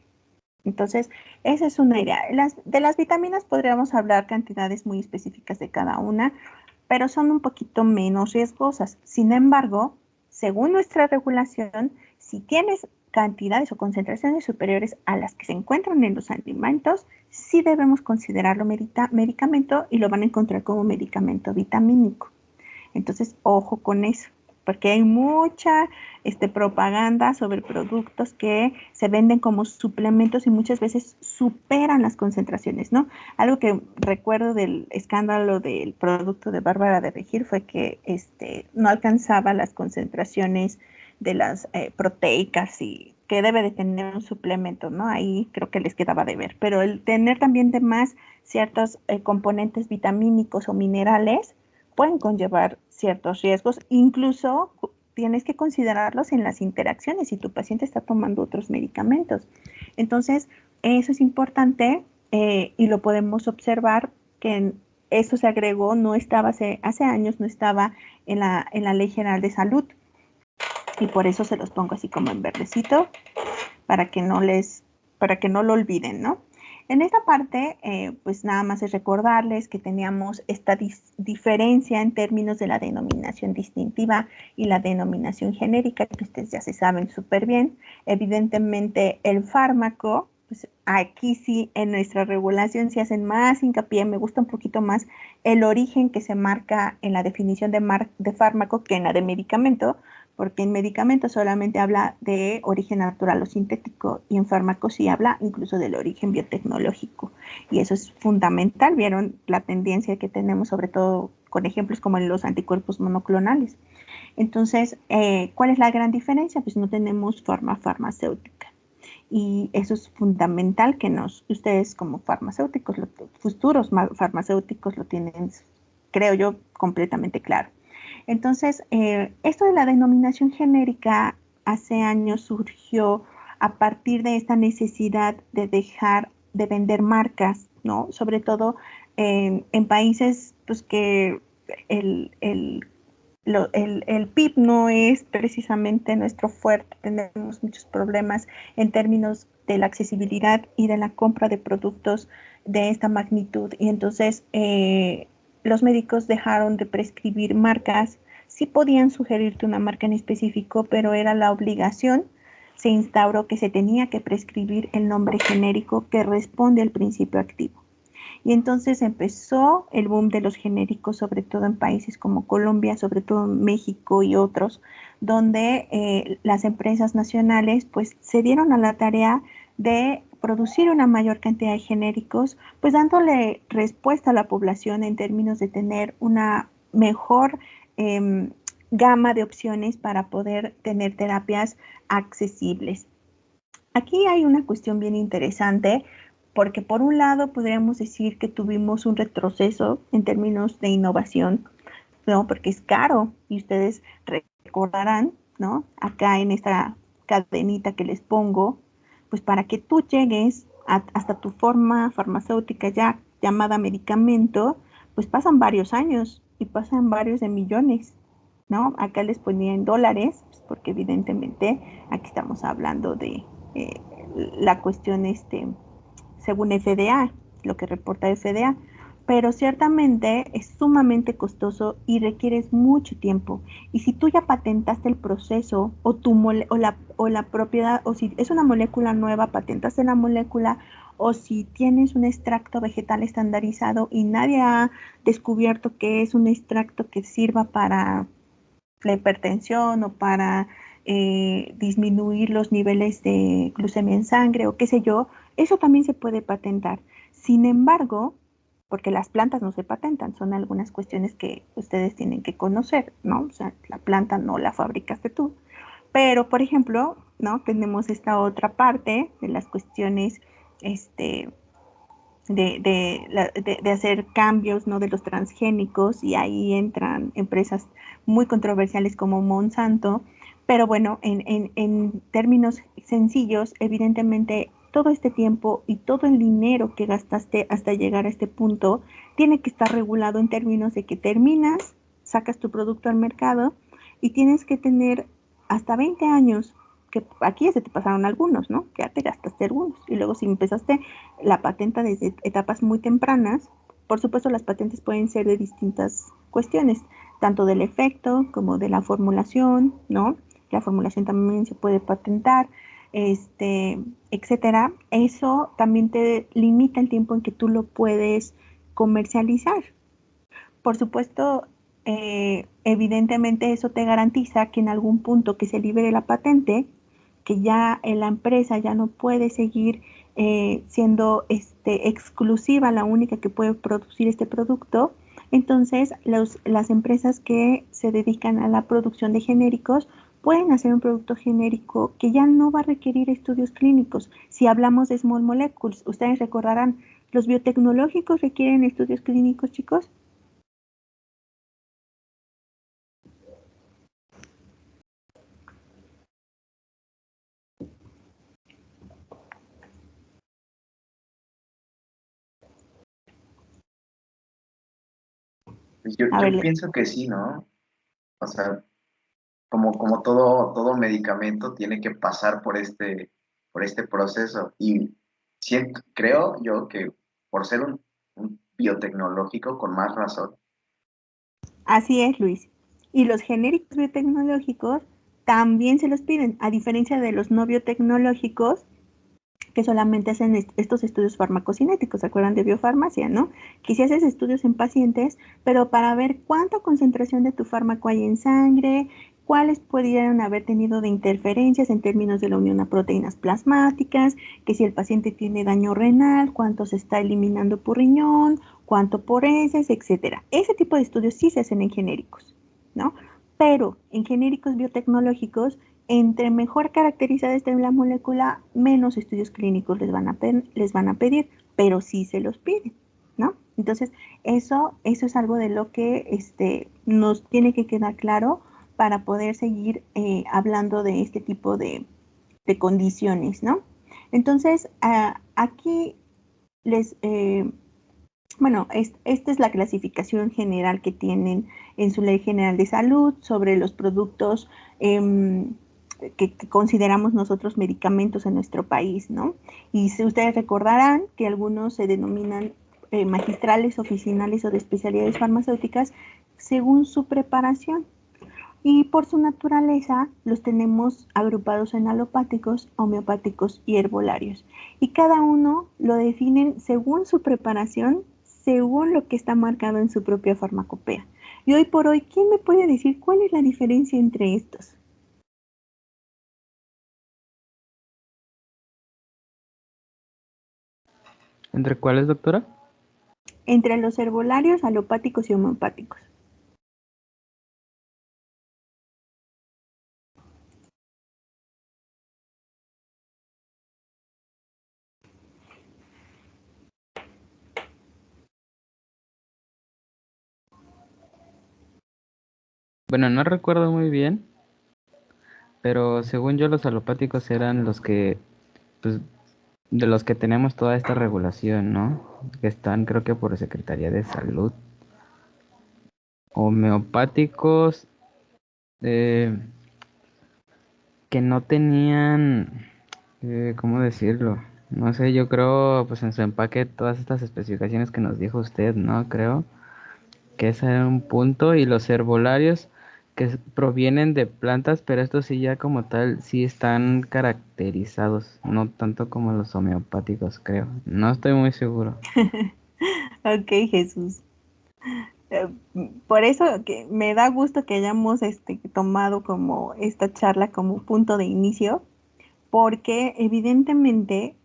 Entonces, esa es una idea. De las vitaminas podríamos hablar cantidades muy específicas de cada una, pero son un poquito menos riesgosas. Sin embargo, según nuestra regulación, si tienes cantidades o concentraciones superiores a las que se encuentran en los alimentos, sí debemos considerarlo medicamento y lo van a encontrar como medicamento vitamínico. Entonces, ojo con eso, porque hay mucha propaganda sobre productos que se venden como suplementos y muchas veces superan las concentraciones, ¿no? Algo que recuerdo del escándalo del producto de Bárbara de Regil fue que no alcanzaba las concentraciones de las proteicas y que debe de tener un suplemento, ¿no? Ahí creo que les quedaba de ver, pero el tener también de más ciertos componentes vitamínicos o minerales pueden conllevar ciertos riesgos, incluso tienes que considerarlos en las interacciones si tu paciente está tomando otros medicamentos. Entonces, eso es importante y lo podemos observar que eso se agregó, no estaba hace años, no estaba en la Ley General de Salud y por eso se los pongo así como en verdecito para que no lo olviden, ¿no? En esta parte, pues nada más es recordarles que teníamos esta diferencia en términos de la denominación distintiva y la denominación genérica, que ustedes ya se saben súper bien. Evidentemente, el fármaco, pues aquí sí en nuestra regulación se hacen más hincapié, me gusta un poquito más el origen que se marca en la definición de fármaco que en la de medicamento, porque en medicamentos solamente habla de origen natural o sintético y en fármacos sí habla incluso del origen biotecnológico. Y eso es fundamental, vieron la tendencia que tenemos sobre todo con ejemplos como los anticuerpos monoclonales. Entonces, ¿cuál es la gran diferencia? Pues no tenemos forma farmacéutica. Y eso es fundamental que ustedes como farmacéuticos, futuros farmacéuticos lo tienen, creo yo, completamente claro. Entonces, esto de la denominación genérica hace años surgió a partir de esta necesidad de dejar de vender marcas, ¿no? Sobre todo en países pues, que el PIB no es precisamente nuestro fuerte, tenemos muchos problemas en términos de la accesibilidad y de la compra de productos de esta magnitud. Y entonces los médicos dejaron de prescribir marcas, sí podían sugerirte una marca en específico, pero era la obligación, se instauró que se tenía que prescribir el nombre genérico que responde al principio activo. Y entonces empezó el boom de los genéricos, sobre todo en países como Colombia, sobre todo México y otros, donde las empresas nacionales pues se dieron a la tarea de producir una mayor cantidad de genéricos, pues dándole respuesta a la población en términos de tener una mejor gama de opciones para poder tener terapias accesibles. Aquí hay una cuestión bien interesante, porque por un lado podríamos decir que tuvimos un retroceso en términos de innovación, ¿no? Porque es caro y ustedes recordarán, ¿no? Acá en esta cadenita que les pongo, pues para que tú llegues hasta tu forma farmacéutica ya llamada medicamento, pues pasan varios años y pasan varios de millones, ¿no? Acá les ponía en dólares, pues porque evidentemente aquí estamos hablando de la cuestión según FDA, lo que reporta FDA, pero ciertamente es sumamente costoso y requieres mucho tiempo. Y si tú ya patentaste el proceso o la propiedad, o si es una molécula nueva, patentaste la molécula, o si tienes un extracto vegetal estandarizado y nadie ha descubierto que es un extracto que sirva para la hipertensión o para disminuir los niveles de glucemia en sangre o qué sé yo, eso también se puede patentar. Sin embargo, porque las plantas no se patentan, son algunas cuestiones que ustedes tienen que conocer, ¿no? O sea, la planta no la fabricaste tú. Pero, por ejemplo, ¿no? Tenemos esta otra parte de las cuestiones de hacer cambios, ¿no? De los transgénicos, y ahí entran empresas muy controversiales como Monsanto. Pero bueno, en términos sencillos, evidentemente todo este tiempo y todo el dinero que gastaste hasta llegar a este punto tiene que estar regulado en términos de que terminas, sacas tu producto al mercado y tienes que tener hasta 20 años, que aquí ya se te pasaron algunos, ¿no? Ya te gastaste algunos. Y luego si empezaste la patenta desde etapas muy tempranas, por supuesto las patentes pueden ser de distintas cuestiones, tanto del efecto como de la formulación, ¿no? La formulación también se puede patentar, etcétera. Eso también te limita el tiempo en que tú lo puedes comercializar. Por supuesto, evidentemente eso te garantiza que en algún punto que se libere la patente, que ya la empresa ya no puede seguir siendo exclusiva, la única que puede producir este producto. Entonces, las empresas que se dedican a la producción de genéricos pueden hacer un producto genérico que ya no va a requerir estudios clínicos. Si hablamos de small molecules, ustedes recordarán, ¿los biotecnológicos requieren estudios clínicos, chicos? Pues yo, A yo ver, pienso que sí, ¿no? O sea, como todo medicamento tiene que pasar por este proceso. Y creo yo que por ser un biotecnológico, con más razón. así es, Luis. Y los genéricos biotecnológicos también se los piden, a diferencia de los no biotecnológicos que solamente hacen estos estudios farmacocinéticos. ¿Se acuerdan de biofarmacia, no? Que si haces estudios en pacientes, pero para ver cuánta concentración de tu fármaco hay en sangre, cuáles pudieran haber tenido de interferencias en términos de la unión a proteínas plasmáticas, que si el paciente tiene daño renal, cuánto se está eliminando por riñón, cuánto por heces, etcétera. Ese tipo de estudios sí se hacen en genéricos, ¿no? Pero en genéricos biotecnológicos, entre mejor caracterizada esté la molécula, menos estudios clínicos les van a pedir, pero sí se los piden, ¿no? Entonces, eso es algo de lo que nos tiene que quedar claro para poder seguir hablando de este tipo de condiciones, ¿no? Entonces, aquí les, bueno, esta es la clasificación general que tienen en su Ley General de Salud sobre los productos que consideramos nosotros medicamentos en nuestro país, ¿no? Y si ustedes recordarán que algunos se denominan magistrales, oficinales o de especialidades farmacéuticas según su preparación. Y por su naturaleza los tenemos agrupados en alopáticos, homeopáticos y herbolarios. Y cada uno lo definen según su preparación, según lo que está marcado en su propia farmacopea. Y hoy por hoy, ¿quién me puede decir cuál es la diferencia entre estos? ¿Entre cuáles, doctora? Entre los herbolarios, alopáticos y homeopáticos. Bueno, no recuerdo muy bien, pero según yo los alopáticos eran los que, pues, de los que tenemos toda esta regulación, ¿no? Que están, creo que por Secretaría de Salud. Homeopáticos, eh, que no tenían, ¿cómo decirlo? No sé, yo creo, pues en su empaque todas estas especificaciones que nos dijo usted, ¿no? Creo que ese era un punto. Y los herbolarios que provienen de plantas, pero estos sí ya como tal, sí están caracterizados, no tanto como los homeopáticos, creo. No estoy muy seguro. Ok, Jesús. Por eso que me da gusto que hayamos tomado como esta charla como punto de inicio, porque evidentemente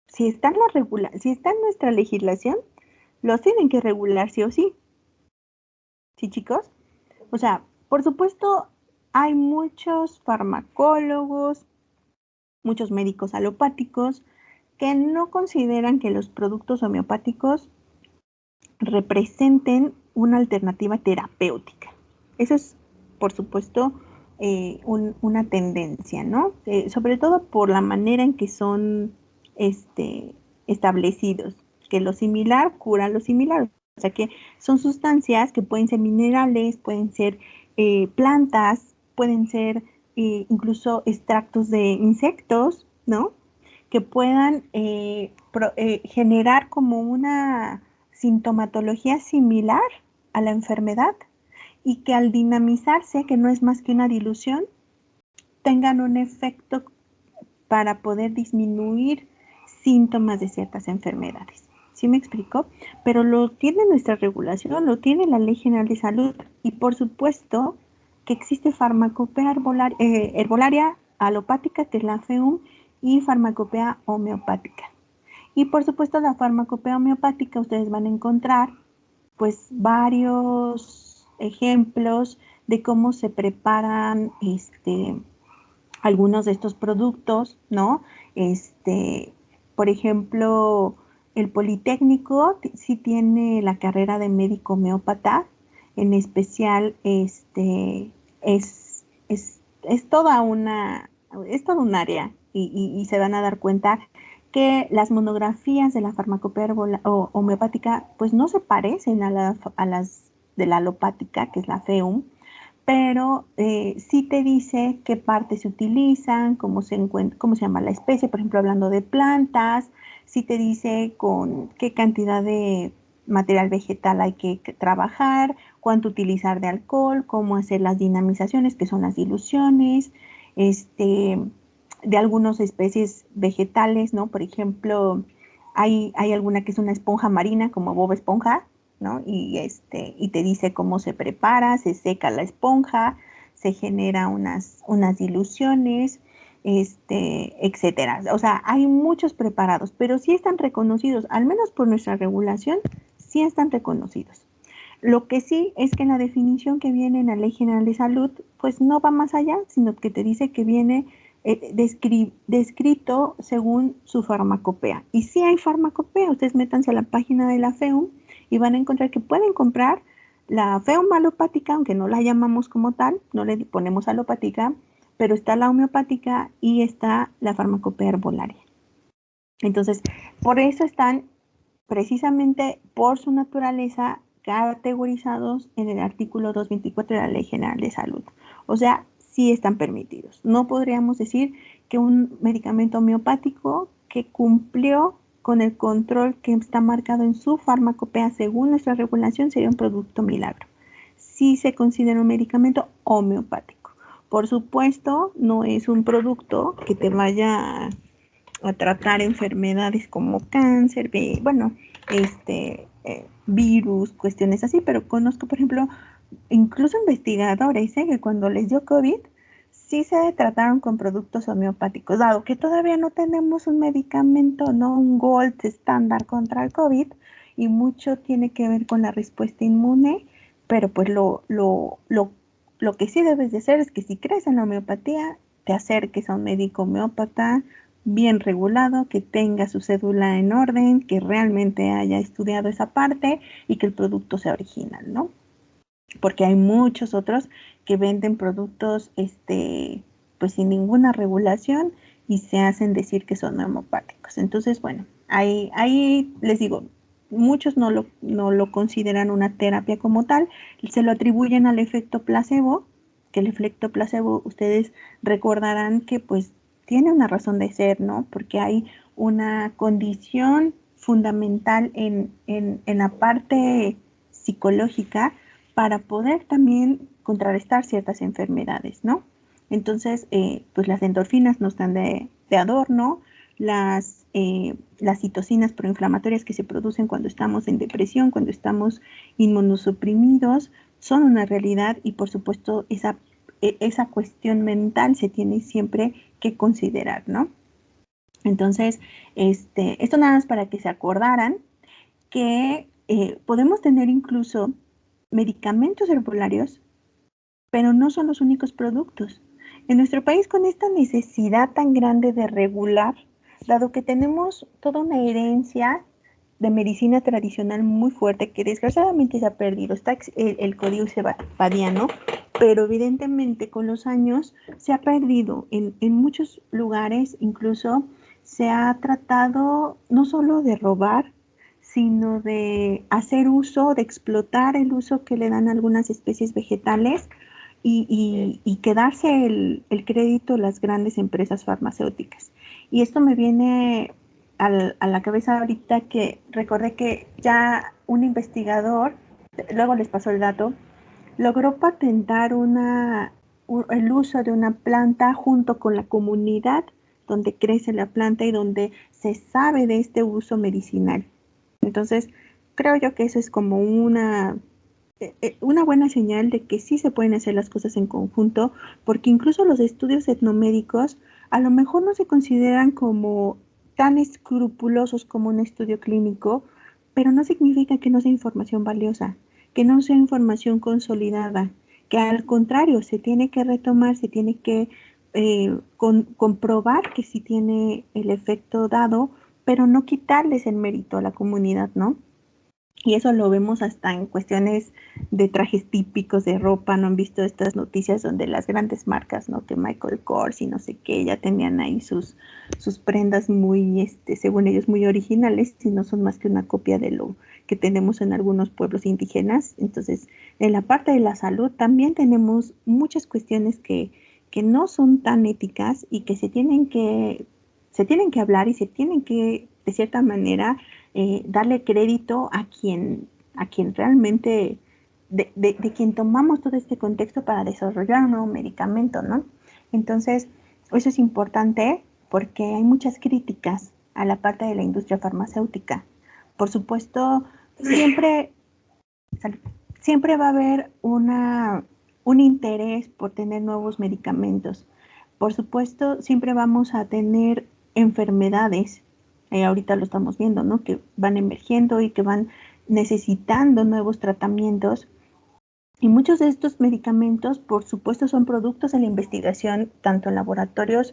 si está en nuestra legislación, los tienen que regular sí o sí. ¿Sí, chicos? O sea, por supuesto, hay muchos farmacólogos, muchos médicos alopáticos que no consideran que los productos homeopáticos representen una alternativa terapéutica. Eso es, por supuesto, una tendencia, ¿no? Sobre todo por la manera en que son establecidos, que lo similar cura lo similar. O sea que son sustancias que pueden ser minerales, pueden ser plantas, pueden ser incluso extractos de insectos, ¿no? Que puedan generar como una sintomatología similar a la enfermedad y que al dinamizarse, que no es más que una dilución, tengan un efecto para poder disminuir síntomas de ciertas enfermedades. ¿Sí me explico? Pero lo tiene nuestra regulación, lo tiene la Ley General de Salud y por supuesto que existe farmacopea herbolaria alopática, que es la FEUM, y farmacopea homeopática. Y por supuesto la farmacopea homeopática ustedes van a encontrar pues varios ejemplos de cómo se preparan algunos de estos productos, ¿no? Por ejemplo, el Politécnico sí tiene la carrera de médico homeópata, en especial es toda es todo un área y se van a dar cuenta que las monografías de la farmacopea homeopática pues no se parecen a las de la alopática, que es la FEUM, pero sí te dice qué partes se utilizan, cómo se llama la especie, por ejemplo, hablando de plantas, sí te dice con qué cantidad de material vegetal hay que trabajar, cuánto utilizar de alcohol, cómo hacer las dinamizaciones, que son las diluciones, de algunas especies vegetales, ¿no? Por ejemplo, hay alguna que es una esponja marina, como Bob Esponja, ¿no? Y te dice cómo se prepara, se seca la esponja, se genera unas diluciones, etcétera. O sea, hay muchos preparados, pero sí están reconocidos, al menos por nuestra regulación, sí están reconocidos. Lo que sí es que en la definición que viene en la Ley General de Salud, pues no va más allá, sino que te dice que viene descrito según su farmacopea. Y sí hay farmacopea, ustedes métanse a la página de la FEUM y van a encontrar que pueden comprar la FEUM alopática, aunque no la llamamos como tal, no le ponemos alopática, pero está la homeopática y está la farmacopea herbolaria. Entonces, por eso están precisamente por su naturaleza categorizados en el artículo 224 de la Ley General de Salud. O sea, sí están permitidos. No podríamos decir que un medicamento homeopático que cumplió con el control que está marcado en su farmacopea según nuestra regulación sería un producto milagro. Sí se considera un medicamento homeopático. Por supuesto, no es un producto que te vaya a tratar enfermedades como cáncer, bueno, virus, cuestiones así, pero conozco, por ejemplo, incluso investigadores que cuando les dio COVID, sí se trataron con productos homeopáticos, dado que todavía no tenemos un medicamento, no un gold estándar contra el COVID, y mucho tiene que ver con la respuesta inmune, pero pues lo que sí debes de hacer es que si crees en la homeopatía, te acerques a un médico homeópata bien regulado, que tenga su cédula en orden, que realmente haya estudiado esa parte y que el producto sea original, ¿no? Porque hay muchos otros que venden productos pues sin ninguna regulación y se hacen decir que son homeopáticos. Entonces, bueno, ahí les digo, muchos no lo consideran una terapia como tal, se lo atribuyen al efecto placebo, que el efecto placebo ustedes recordarán que pues tiene una razón de ser, ¿no? Porque hay una condición fundamental en la parte psicológica para poder también contrarrestar ciertas enfermedades, ¿no? Entonces, pues las endorfinas no están de adorno, las citocinas proinflamatorias que se producen cuando estamos en depresión, cuando estamos inmunosuprimidos, son una realidad y por supuesto esa cuestión mental se tiene siempre que considerar, ¿no? Entonces, esto nada más para que se acordaran que podemos tener incluso medicamentos herbolarios, pero no son los únicos productos. En nuestro país, con esta necesidad tan grande de regular, dado que tenemos toda una herencia de medicina tradicional muy fuerte que desgraciadamente se ha perdido, está el código Badiano, pero evidentemente con los años se ha perdido en muchos lugares, incluso se ha tratado no solo de robar, sino de hacer uso, de explotar el uso que le dan algunas especies vegetales y quedarse el crédito las grandes empresas farmacéuticas. Y esto me viene a la cabeza ahorita que recordé que ya un investigador, luego les paso el dato, logró patentar el uso de una planta junto con la comunidad donde crece la planta y donde se sabe de este uso medicinal. Entonces, creo yo que eso es como una buena señal de que sí se pueden hacer las cosas en conjunto, porque incluso los estudios etnomédicos a lo mejor no se consideran como tan escrupulosos como un estudio clínico, pero no significa que no sea información valiosa, que no sea información consolidada, que al contrario se tiene que retomar, se tiene que comprobar que sí tiene el efecto dado, pero no quitarles el mérito a la comunidad, ¿no? Y eso lo vemos hasta en cuestiones de trajes típicos de ropa, ¿no han visto estas noticias donde las grandes marcas, ¿no? Que Michael Kors y no sé qué, ya tenían ahí sus prendas muy, según ellos, muy originales, y no son más que una copia de lo que tenemos en algunos pueblos indígenas. Entonces, en la parte de la salud también tenemos muchas cuestiones que no son tan éticas y que se tienen que hablar y se tienen que, de cierta manera, darle crédito a quien realmente, de quien tomamos todo este contexto para desarrollar un nuevo medicamento, ¿no? Entonces, eso es importante porque hay muchas críticas a la parte de la industria farmacéutica. Por supuesto, siempre va a haber un interés por tener nuevos medicamentos. Por supuesto, siempre vamos a tener enfermedades, ahorita lo estamos viendo, ¿no? Que van emergiendo y que van necesitando nuevos tratamientos. Y muchos de estos medicamentos, por supuesto, son productos de la investigación, tanto en laboratorios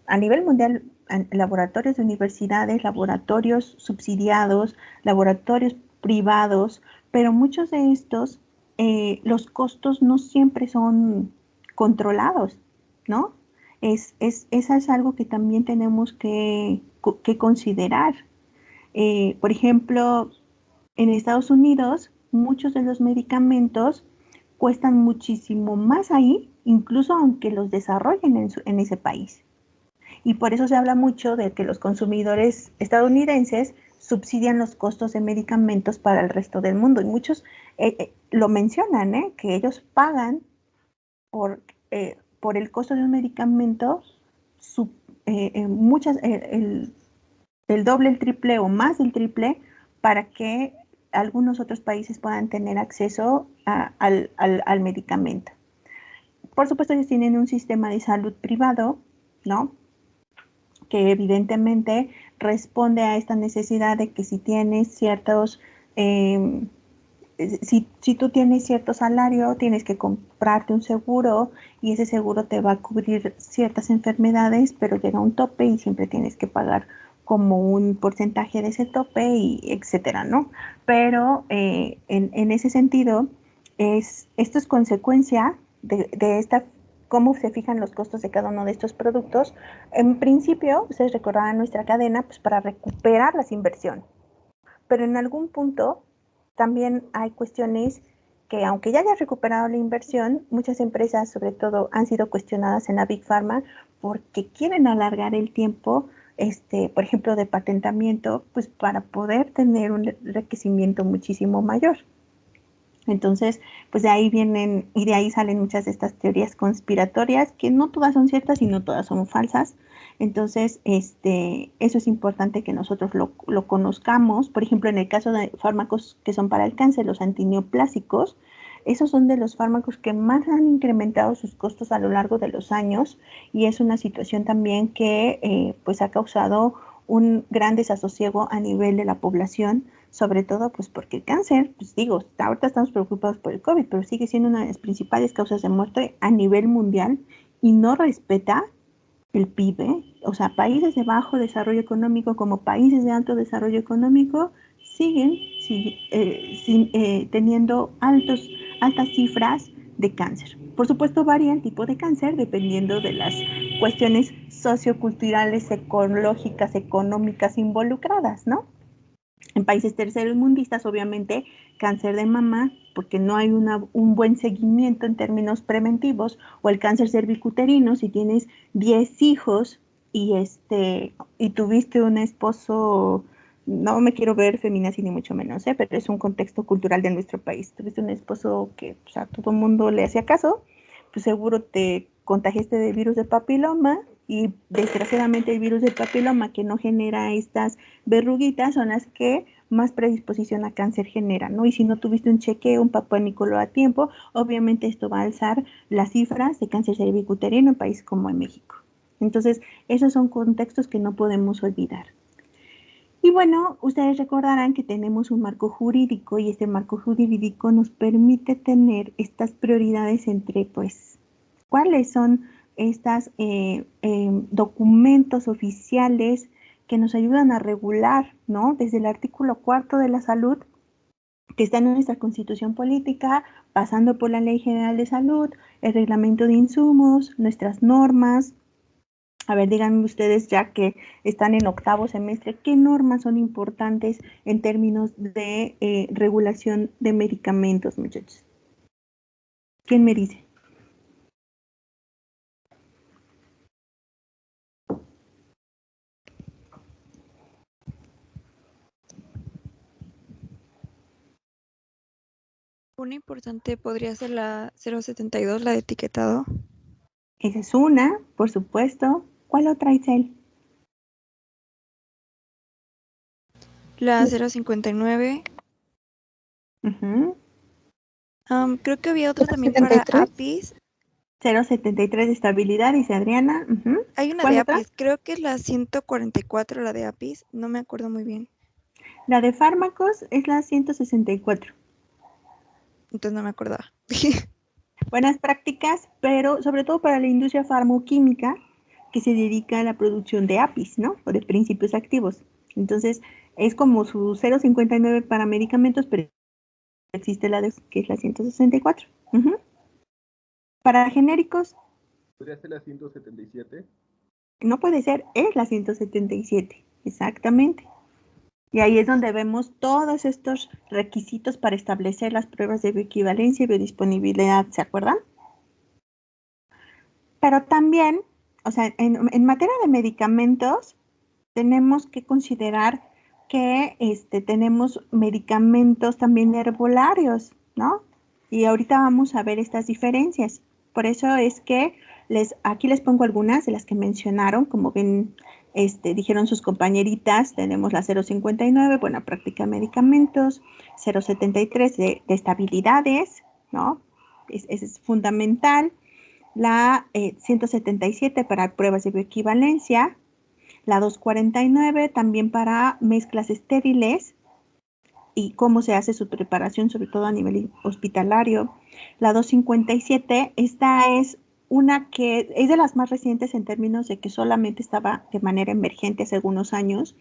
a nivel mundial, en laboratorios de universidades, laboratorios subsidiados, laboratorios privados, pero muchos de estos, los costos no siempre son controlados, ¿no? Esa es algo que también tenemos que considerar. Por ejemplo, en Estados Unidos, muchos de los medicamentos cuestan muchísimo más ahí, incluso aunque los desarrollen en ese país. Y por eso se habla mucho de que los consumidores estadounidenses subsidian los costos de medicamentos para el resto del mundo. Y muchos lo mencionan, que ellos pagan por el costo de un medicamento el doble, el triple o más del triple para que algunos otros países puedan tener acceso al medicamento. Por supuesto, ellos tienen un sistema de salud privado, ¿no? Que evidentemente responde a esta necesidad de que si tienes ciertos... Si tú tienes cierto salario, tienes que comprarte un seguro y ese seguro te va a cubrir ciertas enfermedades, pero llega a un tope y siempre tienes que pagar como un porcentaje de ese tope y etcétera, ¿no? Pero en ese sentido, esto es consecuencia de cómo se fijan los costos de cada uno de estos productos. En principio, ustedes recordarán nuestra cadena pues, para recuperar las inversiones, pero en algún punto también hay cuestiones que, aunque ya haya recuperado la inversión, muchas empresas, sobre todo, han sido cuestionadas en la Big Pharma porque quieren alargar el tiempo, por ejemplo, de patentamiento, pues para poder tener un enriquecimiento muchísimo mayor. Entonces, pues de ahí vienen y de ahí salen muchas de estas teorías conspiratorias, que no todas son ciertas y no todas son falsas, Entonces, eso es importante que nosotros lo conozcamos. Por ejemplo, en el caso de fármacos que son para el cáncer, los antineoplásicos, esos son de los fármacos que más han incrementado sus costos a lo largo de los años y es una situación también que pues ha causado un gran desasosiego a nivel de la población, sobre todo pues porque el cáncer, pues digo, ahorita estamos preocupados por el COVID, pero sigue siendo una de las principales causas de muerte a nivel mundial y no respeta el PIB, o sea, países de bajo desarrollo económico como países de alto desarrollo económico siguen teniendo altas cifras de cáncer. Por supuesto, varía el tipo de cáncer dependiendo de las cuestiones socioculturales, ecológicas, económicas involucradas, ¿no? En países tercermundistas, obviamente, cáncer de mama, porque no hay un buen seguimiento en términos preventivos, o el cáncer cervicuterino, si tienes 10 hijos y tuviste un esposo, no me quiero ver feminazi ni mucho menos, pero es un contexto cultural de nuestro país. Tuviste un esposo que pues, a todo el mundo le hacía caso, pues seguro te contagiaste del virus de papiloma y desgraciadamente el virus del papiloma que no genera estas verruguitas son las que más predisposición a cáncer generan, ¿no? Y si no tuviste un chequeo, un Papua Nicolau a tiempo, obviamente esto va a alzar las cifras de cáncer cervicuterino en países como en México. Entonces, esos son contextos que no podemos olvidar. Y bueno, ustedes recordarán que tenemos un marco jurídico y este marco jurídico nos permite tener estas prioridades entre, pues, cuáles son estos documentos oficiales que nos ayudan a regular, ¿no? Desde el artículo 4 de la salud, que está en nuestra Constitución Política, pasando por la Ley General de Salud, el Reglamento de Insumos, nuestras normas. A ver, díganme ustedes, ya que están en octavo semestre, ¿qué normas son importantes en términos de regulación de medicamentos, muchachos? ¿Quién me dice? Una importante podría ser la 072, la de etiquetado. Esa es una, por supuesto. ¿Cuál otra, Isel? La 059. Uh-huh. Creo que había otra también para 073. APIs. 073 de estabilidad, dice Adriana. Uh-huh. Hay una ¿Cuál de otra? APIs, creo que es la 144, la de APIs. No me acuerdo muy bien. La de fármacos es la 164. Entonces no me acordaba. Buenas prácticas, pero sobre todo para la industria farmoquímica que se dedica a la producción de APIs, ¿no? O de principios activos. Entonces, es como su 059 para medicamentos, pero existe la de que es la 164. Uh-huh. Para genéricos, ¿Podría ser la 177? no puede ser, es la 177, exactamente. Y ahí es donde vemos todos estos requisitos para establecer las pruebas de bioequivalencia y biodisponibilidad, ¿se acuerdan? Pero también, o sea, en materia de medicamentos, tenemos que considerar que tenemos medicamentos también herbolarios, ¿no? Y ahorita vamos a ver estas diferencias. Por eso es que aquí les pongo algunas de las que mencionaron, como ven, dijeron sus compañeritas, tenemos la 059, buena práctica de medicamentos, 073 de estabilidades, ¿no? Es fundamental. La 177 para pruebas de bioequivalencia, la 249 también para mezclas estériles y cómo se hace su preparación, sobre todo a nivel hospitalario. La 257, esta es una que es de las más recientes en términos de que solamente estaba de manera emergente hace algunos años.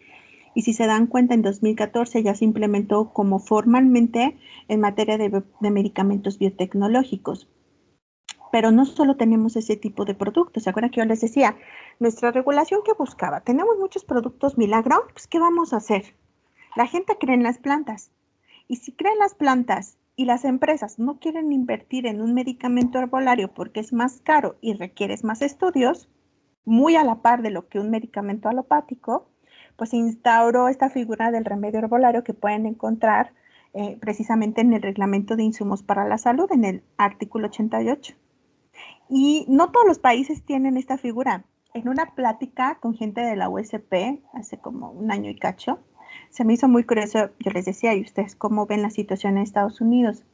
Y si se dan cuenta, en 2014 ya se implementó como formalmente en materia de medicamentos biotecnológicos. Pero no solo tenemos ese tipo de productos. ¿Se acuerdan que yo les decía? Nuestra regulación que buscaba, tenemos muchos productos milagro, pues ¿qué vamos a hacer? La gente cree en las plantas. Y si creen las plantas y las empresas no quieren invertir en un medicamento herbolario porque es más caro y requiere más estudios, muy a la par de lo que un medicamento alopático, pues se instauró esta figura del remedio herbolario que pueden encontrar precisamente en el Reglamento de Insumos para la Salud, en el artículo 88. Y no todos los países tienen esta figura. en una plática con gente de la USP hace como un año y cacho, se me hizo muy curioso, yo les decía, ¿y ustedes cómo ven la situación en Estados Unidos?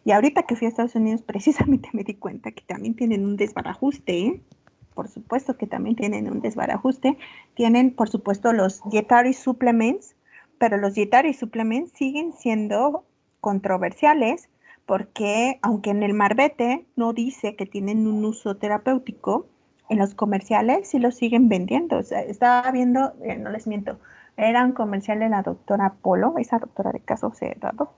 Y ahorita que fui a Estados Unidos, precisamente me di cuenta que también tienen un desbarajuste, ¿eh? Por supuesto que también tienen un desbarajuste. Tienen, por supuesto, los dietary supplements, pero los dietary supplements siguen siendo controversiales porque, aunque en el marbete no dice que tienen un uso terapéutico, en los comerciales sí los siguen vendiendo. O sea, estaba viendo, no les miento, era un comercial de la doctora Polo, esa doctora de caso cerrado,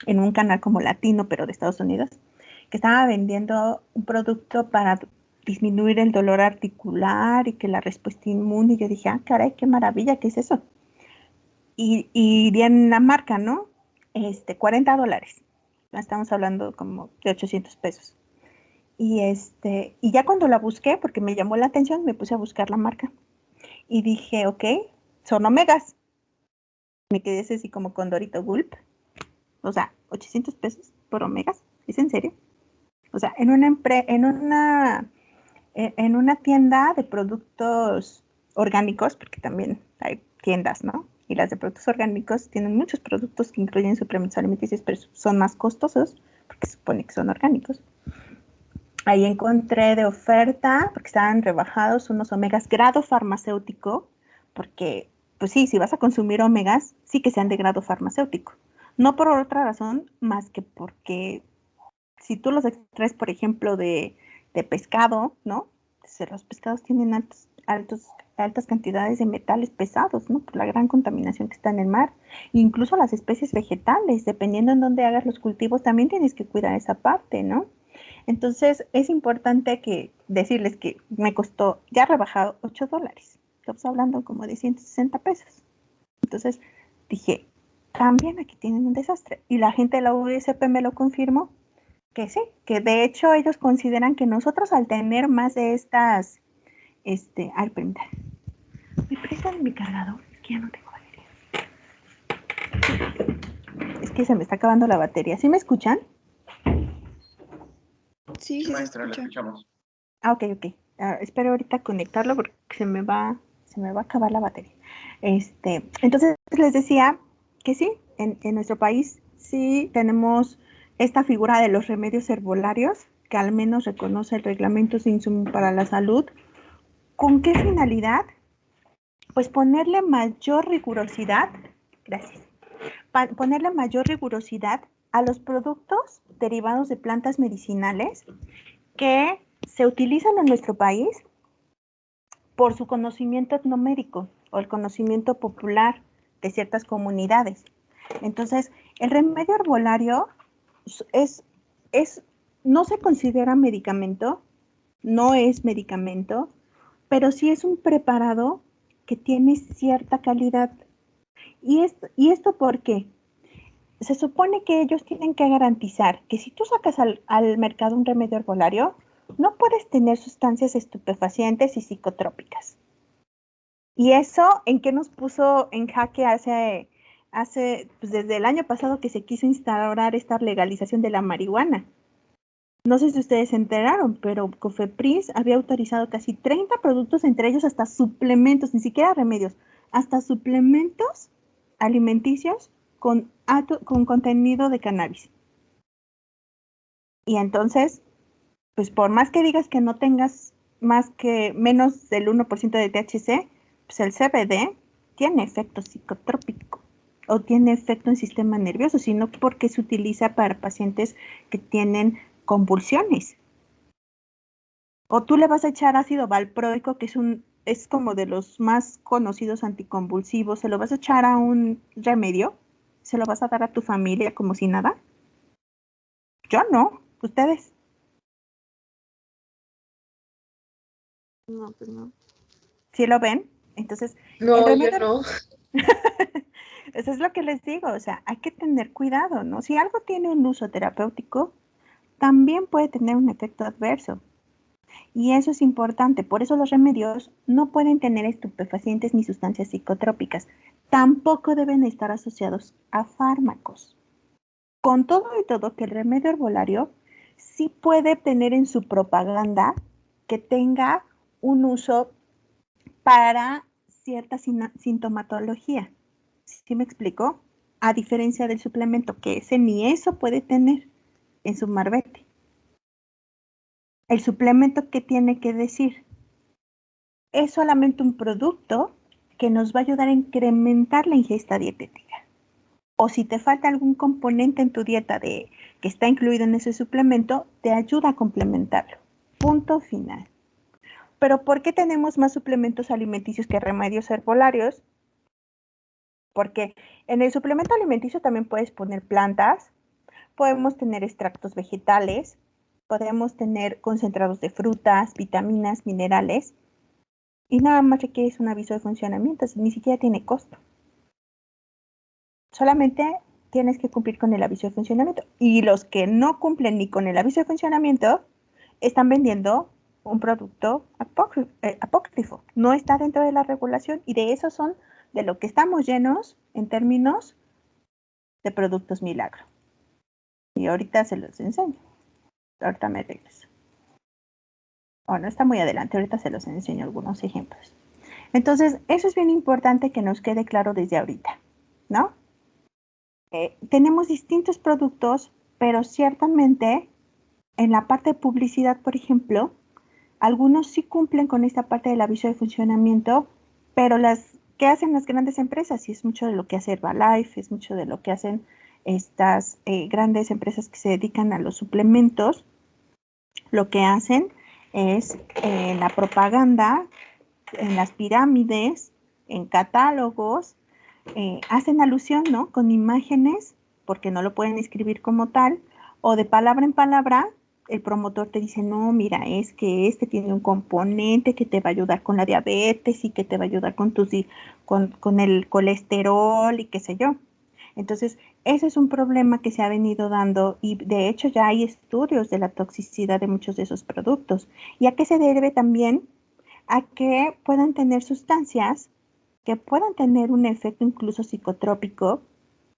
en un canal como latino, pero de Estados Unidos, que estaba vendiendo un producto para disminuir el dolor articular y que la respuesta inmune. Y yo dije, ah, caray, qué maravilla, ¿qué es eso? Y en la marca, ¿no? $40. Estamos hablando como de 800 pesos. Y ya cuando la busqué, porque me llamó la atención, me puse a buscar la marca. Y dije, ok, son omegas. Me quedé así como con Dorito Gulp. O sea, 800 pesos por omegas. ¿Es en serio? O sea, en una tienda de productos orgánicos, porque también hay tiendas, ¿no? Y las de productos orgánicos tienen muchos productos que incluyen suplementos alimenticios, pero son más costosos porque se supone que son orgánicos. Ahí encontré de oferta, porque estaban rebajados, unos omegas grado farmacéutico, porque, pues sí, si vas a consumir omegas, sí que sean de grado farmacéutico. No por otra razón, más que porque si tú los extraes, por ejemplo, de pescado, ¿no? Pues los pescados tienen altas cantidades de metales pesados, ¿no? Por la gran contaminación que está en el mar. Incluso las especies vegetales, dependiendo en dónde hagas los cultivos, también tienes que cuidar esa parte, ¿no? Entonces, es importante decirles que me costó, ya rebajado, $8. Estamos hablando como de 160 pesos. Entonces, dije, también aquí tienen un desastre. Y la gente de la USP me lo confirmó, que sí, que de hecho ellos consideran que nosotros al tener más de estas, ay, permítame, ¿me prestan mi cargador? Es que ya no tengo batería. Es que se me está acabando la batería. ¿Sí me escuchan? Sí, Sí, sí se maestra, la escucha. escuchamos. Ah, ok. Espero ahorita conectarlo porque se me va a acabar la batería. Entonces les decía que sí, en nuestro país sí tenemos esta figura de los remedios herbolarios, que al menos reconoce el reglamento de insumo para la salud. ¿Con qué finalidad? Pues ponerle mayor rigurosidad, gracias, ponerle mayor rigurosidad a los productos derivados de plantas medicinales que se utilizan en nuestro país por su conocimiento etnomédico o el conocimiento popular de ciertas comunidades. Entonces, el remedio herbolario no se considera medicamento, no es medicamento, pero sí es un preparado que tiene cierta calidad. ¿Y esto por qué? Se supone que ellos tienen que garantizar que si tú sacas al mercado un remedio herbolario, no puedes tener sustancias estupefacientes y psicotrópicas. ¿Y eso en qué nos puso en jaque pues desde el año pasado que se quiso instaurar esta legalización de la marihuana? No sé si ustedes se enteraron, pero COFEPRIS había autorizado casi 30 productos, entre ellos hasta suplementos, ni siquiera remedios, hasta suplementos alimenticios con contenido de cannabis. Y entonces, pues por más que digas que no tengas menos del 1% de THC, pues el CBD tiene efecto psicotrópico o tiene efecto en sistema nervioso, sino porque se utiliza para pacientes que tienen convulsiones. O tú le vas a echar ácido valproico, que es como de los más conocidos anticonvulsivos, se lo vas a echar a un remedio, se lo vas a dar a tu familia como si nada. Yo no, ustedes. No, pues no. ¿Sí lo ven? Entonces, el No, yo remedio, no. eso es lo que les digo, o sea, hay que tener cuidado, ¿no? Si algo tiene un uso terapéutico, también puede tener un efecto adverso. Y eso es importante, por eso los remedios no pueden tener estupefacientes ni sustancias psicotrópicas. Tampoco deben estar asociados a fármacos. Con todo y todo que el remedio herbolario sí puede tener en su propaganda que tenga un uso para cierta sintomatología. ¿Sí me explico? A diferencia del suplemento, que ese ni eso puede tener en su marbete. El suplemento, ¿qué tiene que decir? Es solamente un producto que nos va a ayudar a incrementar la ingesta dietética. O si te falta algún componente en tu dieta que está incluido en ese suplemento, te ayuda a complementarlo. Punto final. Pero ¿por qué tenemos más suplementos alimenticios que remedios herbolarios? Porque en el suplemento alimenticio también puedes poner plantas, podemos tener extractos vegetales, podemos tener concentrados de frutas, vitaminas, minerales, y nada más requieres un aviso de funcionamiento, ni siquiera tiene costo. Solamente tienes que cumplir con el aviso de funcionamiento. Y los que no cumplen ni con el aviso de funcionamiento están vendiendo un producto apócrifo. No está dentro de la regulación y de eso son de lo que estamos llenos en términos de productos milagro. Y ahorita se los enseño. Ahorita me regreso. Bueno, está muy adelante. Ahorita se los enseño algunos ejemplos. Entonces, eso es bien importante que nos quede claro desde ahorita, ¿no? Tenemos distintos productos, pero ciertamente en la parte de publicidad, por ejemplo, algunos sí cumplen con esta parte del aviso de funcionamiento, pero ¿qué hacen las grandes empresas? Y es mucho de lo que hace Herbalife, es mucho de lo que hacen estas grandes empresas que se dedican a los suplementos. Lo que hacen es en la propaganda, en las pirámides, en catálogos, hacen alusión, ¿no? Con imágenes, porque no lo pueden escribir como tal, o de palabra en palabra, el promotor te dice, no, mira, es que este tiene un componente que te va a ayudar con la diabetes y que te va a ayudar con el colesterol y qué sé yo. Entonces, ese es un problema que se ha venido dando y de hecho ya hay estudios de la toxicidad de muchos de esos productos. ¿Y a qué se debe también? A que puedan tener sustancias que puedan tener un efecto incluso psicotrópico,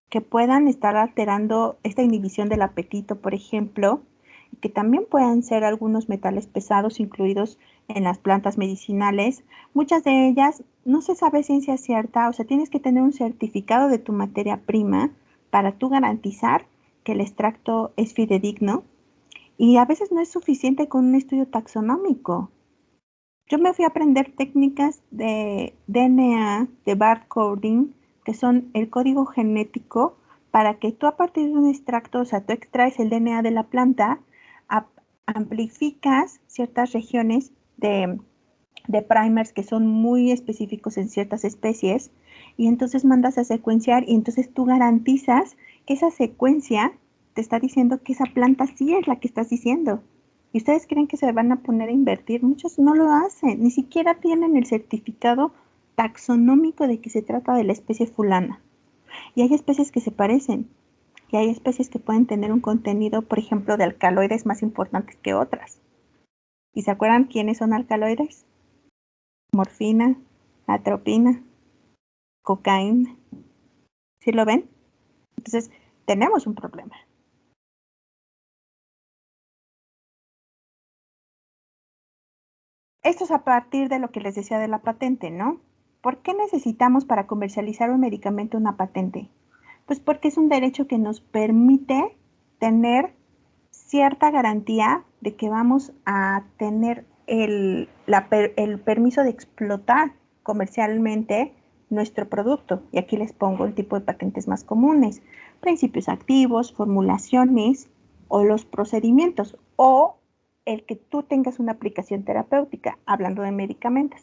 que puedan estar alterando esta inhibición del apetito, por ejemplo, y que también puedan ser algunos metales pesados incluidos en las plantas medicinales. Muchas de ellas no se sabe ciencia cierta, o sea, tienes que tener un certificado de tu materia prima para tú garantizar que el extracto es fidedigno, y a veces no es suficiente con un estudio taxonómico. Yo me fui a aprender técnicas de DNA, de barcoding, que son el código genético, para que tú a partir de un extracto, o sea, tú extraes el DNA de la planta, amplificas ciertas regiones de primers que son muy específicos en ciertas especies, y entonces mandas a secuenciar, y entonces tú garantizas que esa secuencia te está diciendo que esa planta sí es la que estás diciendo. ¿Y ustedes creen que se van a poner a invertir? Muchos no lo hacen, ni siquiera tienen el certificado taxonómico de que se trata de la especie fulana. Y hay especies que se parecen, y hay especies que pueden tener un contenido, por ejemplo, de alcaloides más importantes que otras. ¿Y se acuerdan quiénes son alcaloides? Morfina, atropina, cocaína. ¿Sí lo ven? Entonces, tenemos un problema. Esto es a partir de lo que les decía de la patente, ¿no? ¿Por qué necesitamos para comercializar un medicamento una patente? Pues porque es un derecho que nos permite tener cierta garantía de que vamos a tener el permiso de explotar comercialmente nuestro producto. Y aquí les pongo el tipo de patentes más comunes: principios activos, formulaciones o los procedimientos, o el que tú tengas una aplicación terapéutica, hablando de medicamentos.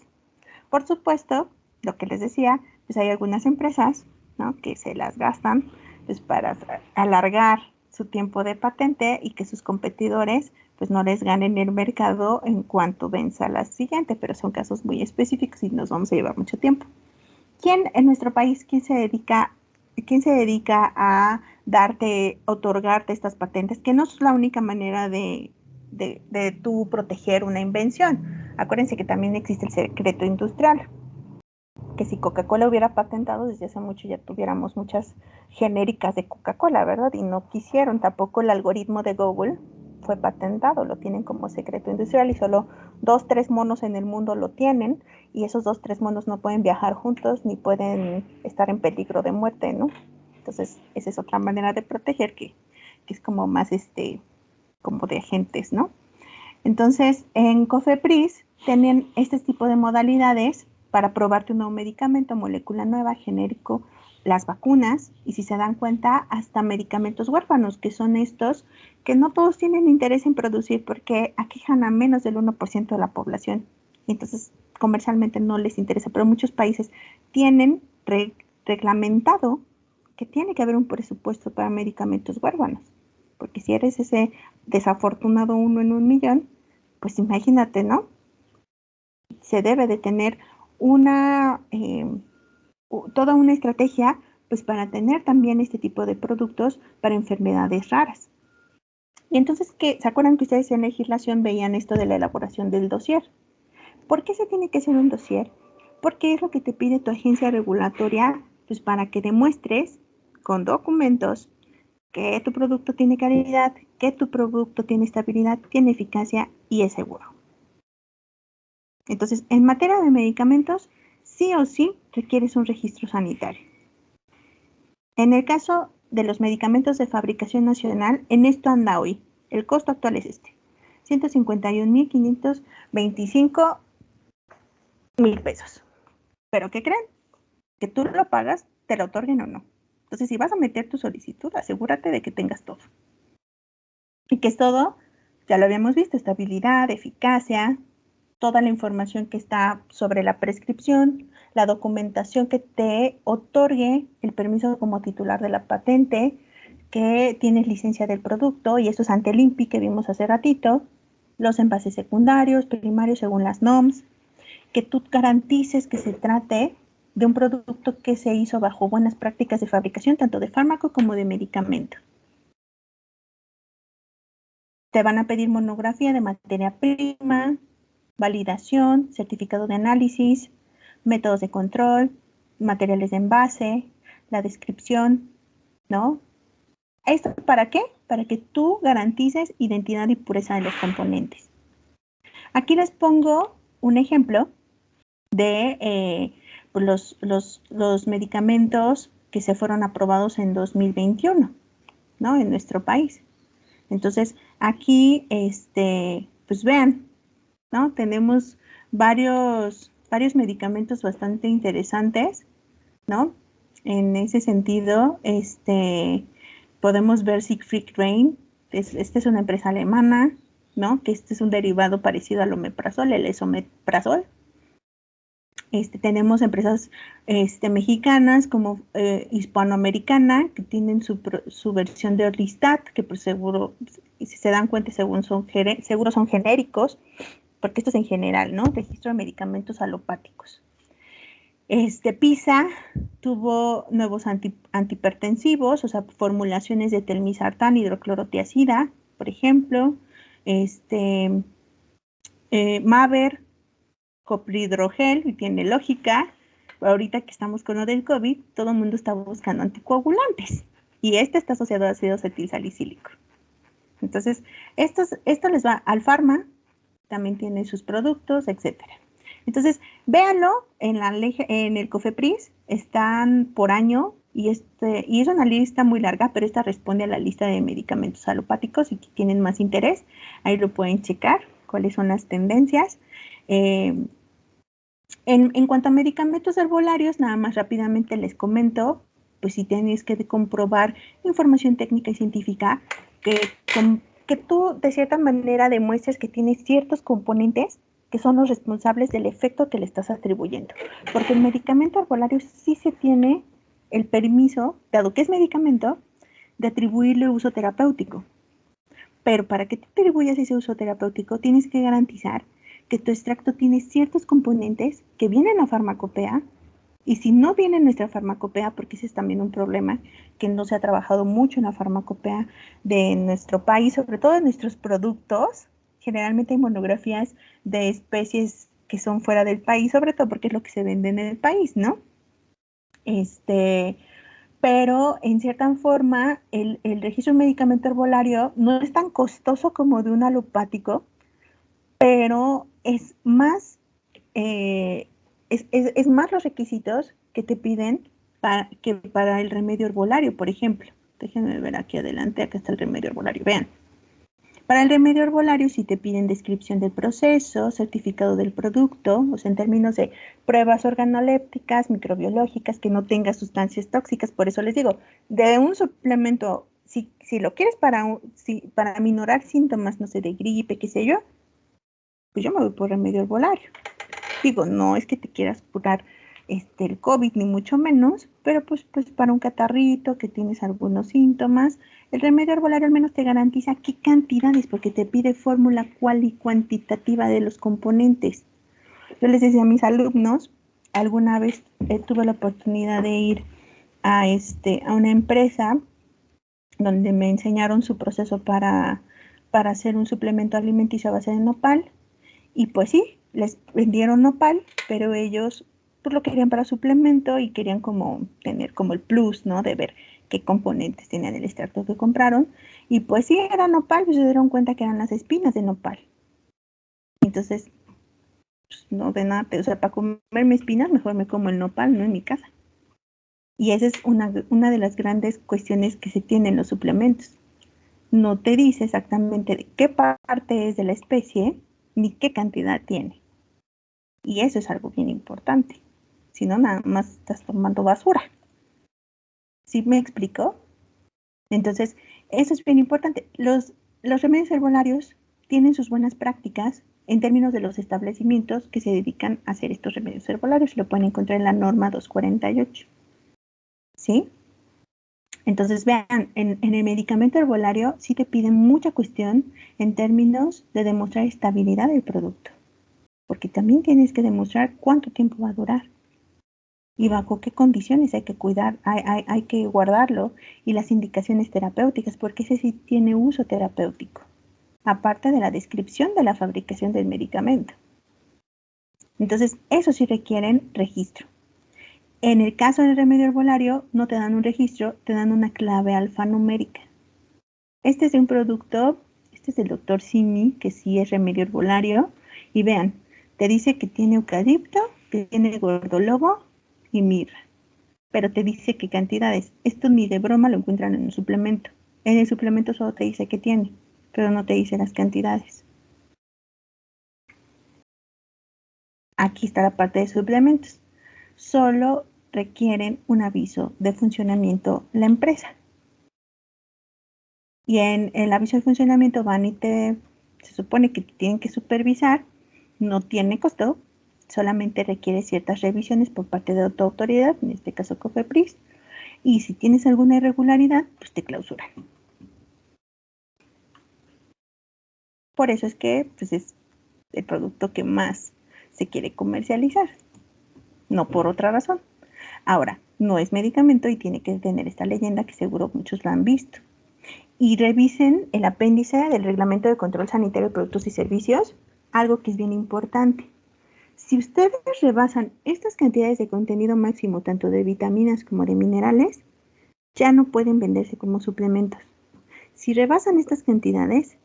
Por supuesto, lo que les decía, pues hay algunas empresas, ¿no?, que se las gastan pues para alargar su tiempo de patente y que sus competidores pues no les ganen el mercado en cuanto venza la siguiente, pero son casos muy específicos y nos vamos a llevar mucho tiempo. ¿Quién en nuestro país, quién se dedica a otorgarte estas patentes? Que no es la única manera de tú proteger una invención. Acuérdense que también existe el secreto industrial, que si Coca-Cola hubiera patentado, desde hace mucho ya tuviéramos muchas genéricas de Coca-Cola, ¿verdad? Y no quisieron. Tampoco el algoritmo de Google fue patentado, lo tienen como secreto industrial y solo 2, 3 monos en el mundo lo tienen, y esos 2, 3 monos no pueden viajar juntos ni pueden estar en peligro de muerte, ¿no? Entonces, esa es otra manera de proteger que es como más como de agentes, ¿no? Entonces, en COFEPRIS tenían este tipo de modalidades para probarte un nuevo medicamento, molécula nueva, genérico, las vacunas, y si se dan cuenta, hasta medicamentos huérfanos, que son estos que no todos tienen interés en producir porque aquejan a menos del 1% de la población. Entonces, comercialmente no les interesa, pero muchos países tienen reglamentado que tiene que haber un presupuesto para medicamentos huérfanos. Porque si eres ese desafortunado 1 en 1.000.000, pues imagínate, ¿no? Se debe de tener toda una estrategia pues para tener también este tipo de productos para enfermedades raras. Y entonces, ¿se acuerdan que ustedes en legislación veían esto de la elaboración del dossier? ¿Por qué se tiene que hacer un dossier? Porque es lo que te pide tu agencia regulatoria, pues para que demuestres con documentos que tu producto tiene calidad, que tu producto tiene estabilidad, tiene eficacia y es seguro. Entonces, en materia de medicamentos, sí o sí requieres un registro sanitario. En el caso de los medicamentos de fabricación nacional, en esto anda hoy. El costo actual es 151,525 pesos. ¿Pero qué creen? Que tú lo pagas, te lo otorguen o no. Entonces, si vas a meter tu solicitud, asegúrate de que tengas todo. Y que es todo, ya lo habíamos visto, estabilidad, eficacia, toda la información que está sobre la prescripción, la documentación que te otorgue el permiso como titular de la patente, que tienes licencia del producto, y esto es ante el INPI que vimos hace ratito, los envases secundarios, primarios según las NOMS, que tú garantices que se trate de un producto que se hizo bajo buenas prácticas de fabricación, tanto de fármaco como de medicamento. Te van a pedir monografía de materia prima, validación, certificado de análisis, métodos de control, materiales de envase, la descripción, ¿no? ¿Esto para qué? Para que tú garantices identidad y pureza de los componentes. Aquí les pongo un ejemplo de los medicamentos que se fueron aprobados en 2021, ¿no? En nuestro país. Entonces, aquí, pues vean, ¿no? Tenemos varios medicamentos bastante interesantes, ¿no? En ese sentido, podemos ver Siegfried Rein, esta es una empresa alemana, ¿no? Que este es un derivado parecido al omeprazol, el esomeprazol. Tenemos empresas mexicanas como hispanoamericana, que tienen su versión de Orlistat, que por seguro, si se dan cuenta, seguro son genéricos, porque esto es en general, ¿no? Registro de medicamentos alopáticos. PISA tuvo nuevos antihipertensivos, o sea, formulaciones de telmisartán, hidroclorotiazida, por ejemplo. Maver, copridrogel, y tiene lógica. Ahorita que estamos con lo del COVID, todo el mundo está buscando anticoagulantes, y está asociado a ácido acetilsalicílico. Entonces, esto les va al Pharma, también tiene sus productos, etcétera. Entonces, véanlo en el COFEPRIS, están por año, y es una lista muy larga, pero esta responde a la lista de medicamentos alopáticos, y que tienen más interés, ahí lo pueden checar, cuáles son las tendencias. En cuanto a medicamentos herbolarios, nada más rápidamente les comento, pues si tienes que comprobar información técnica y científica, que tú de cierta manera demuestres que tienes ciertos componentes que son los responsables del efecto que le estás atribuyendo. Porque el medicamento herbolario sí se tiene el permiso, dado que es medicamento, de atribuirle uso terapéutico. Pero para que te atribuyas ese uso terapéutico, tienes que garantizar que tu extracto tiene ciertos componentes que vienen a farmacopea, y si no viene en nuestra farmacopea, porque ese es también un problema, que no se ha trabajado mucho en la farmacopea de nuestro país, sobre todo en nuestros productos. Generalmente hay monografías de especies que son fuera del país, sobre todo porque es lo que se vende en el país, ¿no? pero en cierta forma el registro de medicamento herbolario no es tan costoso como de un alopático, pero es más, es más los requisitos que te piden que para el remedio herbolario, por ejemplo. Déjenme ver aquí adelante, acá está el remedio herbolario, vean. Para el remedio herbolario sí te piden descripción del proceso, certificado del producto, o sea, en términos de pruebas organolépticas, microbiológicas, que no tenga sustancias tóxicas. Por eso les digo, de un suplemento, si lo quieres para aminorar síntomas, no sé, de gripe, qué sé yo, pues yo me voy por remedio herbolario. Digo, no es que te quieras curar el COVID, ni mucho menos, pero pues para un catarrito, que tienes algunos síntomas, el remedio herbolario al menos te garantiza qué cantidades, porque te pide fórmula cual y cuantitativa de los componentes. Yo les decía a mis alumnos, alguna vez tuve la oportunidad de ir a una empresa donde me enseñaron su proceso para hacer un suplemento alimenticio a base de nopal, y pues sí, les vendieron nopal, pero ellos pues lo querían para suplemento y querían como tener como el plus, ¿no? De ver qué componentes tenían el extracto que compraron. Y pues sí, era nopal, pues se dieron cuenta que eran las espinas de nopal. Entonces, pues, no de nada, o sea, para comerme espinas, mejor me como el nopal, no en mi casa. Y esa es una de las grandes cuestiones que se tienen en los suplementos. No te dice exactamente de qué parte es de la especie, ni qué cantidad tiene. Y eso es algo bien importante. Si no, nada más estás tomando basura. ¿Sí me explico? Entonces, eso es bien importante. Los remedios herbolarios tienen sus buenas prácticas en términos de los establecimientos que se dedican a hacer estos remedios herbolarios. Lo pueden encontrar en la norma 248. ¿Sí? Entonces, vean, en el medicamento herbolario sí te piden mucha cuestión en términos de demostrar estabilidad del producto. Porque también tienes que demostrar cuánto tiempo va a durar y bajo qué condiciones hay que cuidar, hay que guardarlo, y las indicaciones terapéuticas, porque ese sí tiene uso terapéutico, aparte de la descripción de la fabricación del medicamento. Entonces, eso sí requieren registro. En el caso del remedio herbolario, no te dan un registro, te dan una clave alfanumérica. Este es de un producto, este es del doctor Simi, que sí es remedio herbolario, y vean, te dice que tiene eucalipto, que tiene gordolobo y mirra, pero te dice qué cantidades. Esto ni de broma lo encuentran en el suplemento. En el suplemento solo te dice qué tiene, pero no te dice las cantidades. Aquí está la parte de suplementos. Solo requieren un aviso de funcionamiento la empresa. Y en el aviso de funcionamiento van y se supone que tienen que supervisar, no tiene costo, solamente requiere ciertas revisiones por parte de otra autoridad, en este caso COFEPRIS, y si tienes alguna irregularidad, pues te clausuran. Por eso es que pues, es el producto que más se quiere comercializar, no por otra razón. Ahora, no es medicamento y tiene que tener esta leyenda que seguro muchos lo han visto. Y revisen el apéndice del Reglamento de Control Sanitario de Productos y Servicios, algo que es bien importante. Si ustedes rebasan estas cantidades de contenido máximo, tanto de vitaminas como de minerales, ya no pueden venderse como suplementos. Si rebasan estas cantidades,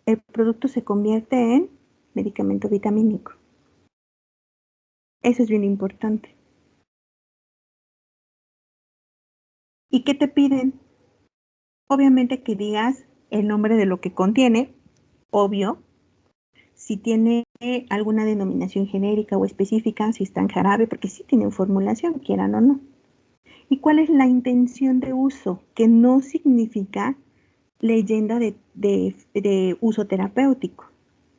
el producto se convierte en medicamento vitamínico. Eso es bien importante. ¿Y qué te piden? Obviamente que digas el nombre de lo que contiene, obvio. Si tiene alguna denominación genérica o específica, si está en jarabe, porque sí tienen formulación, quieran o no. ¿Y cuál es la intención de uso? Que no significa leyenda de uso terapéutico.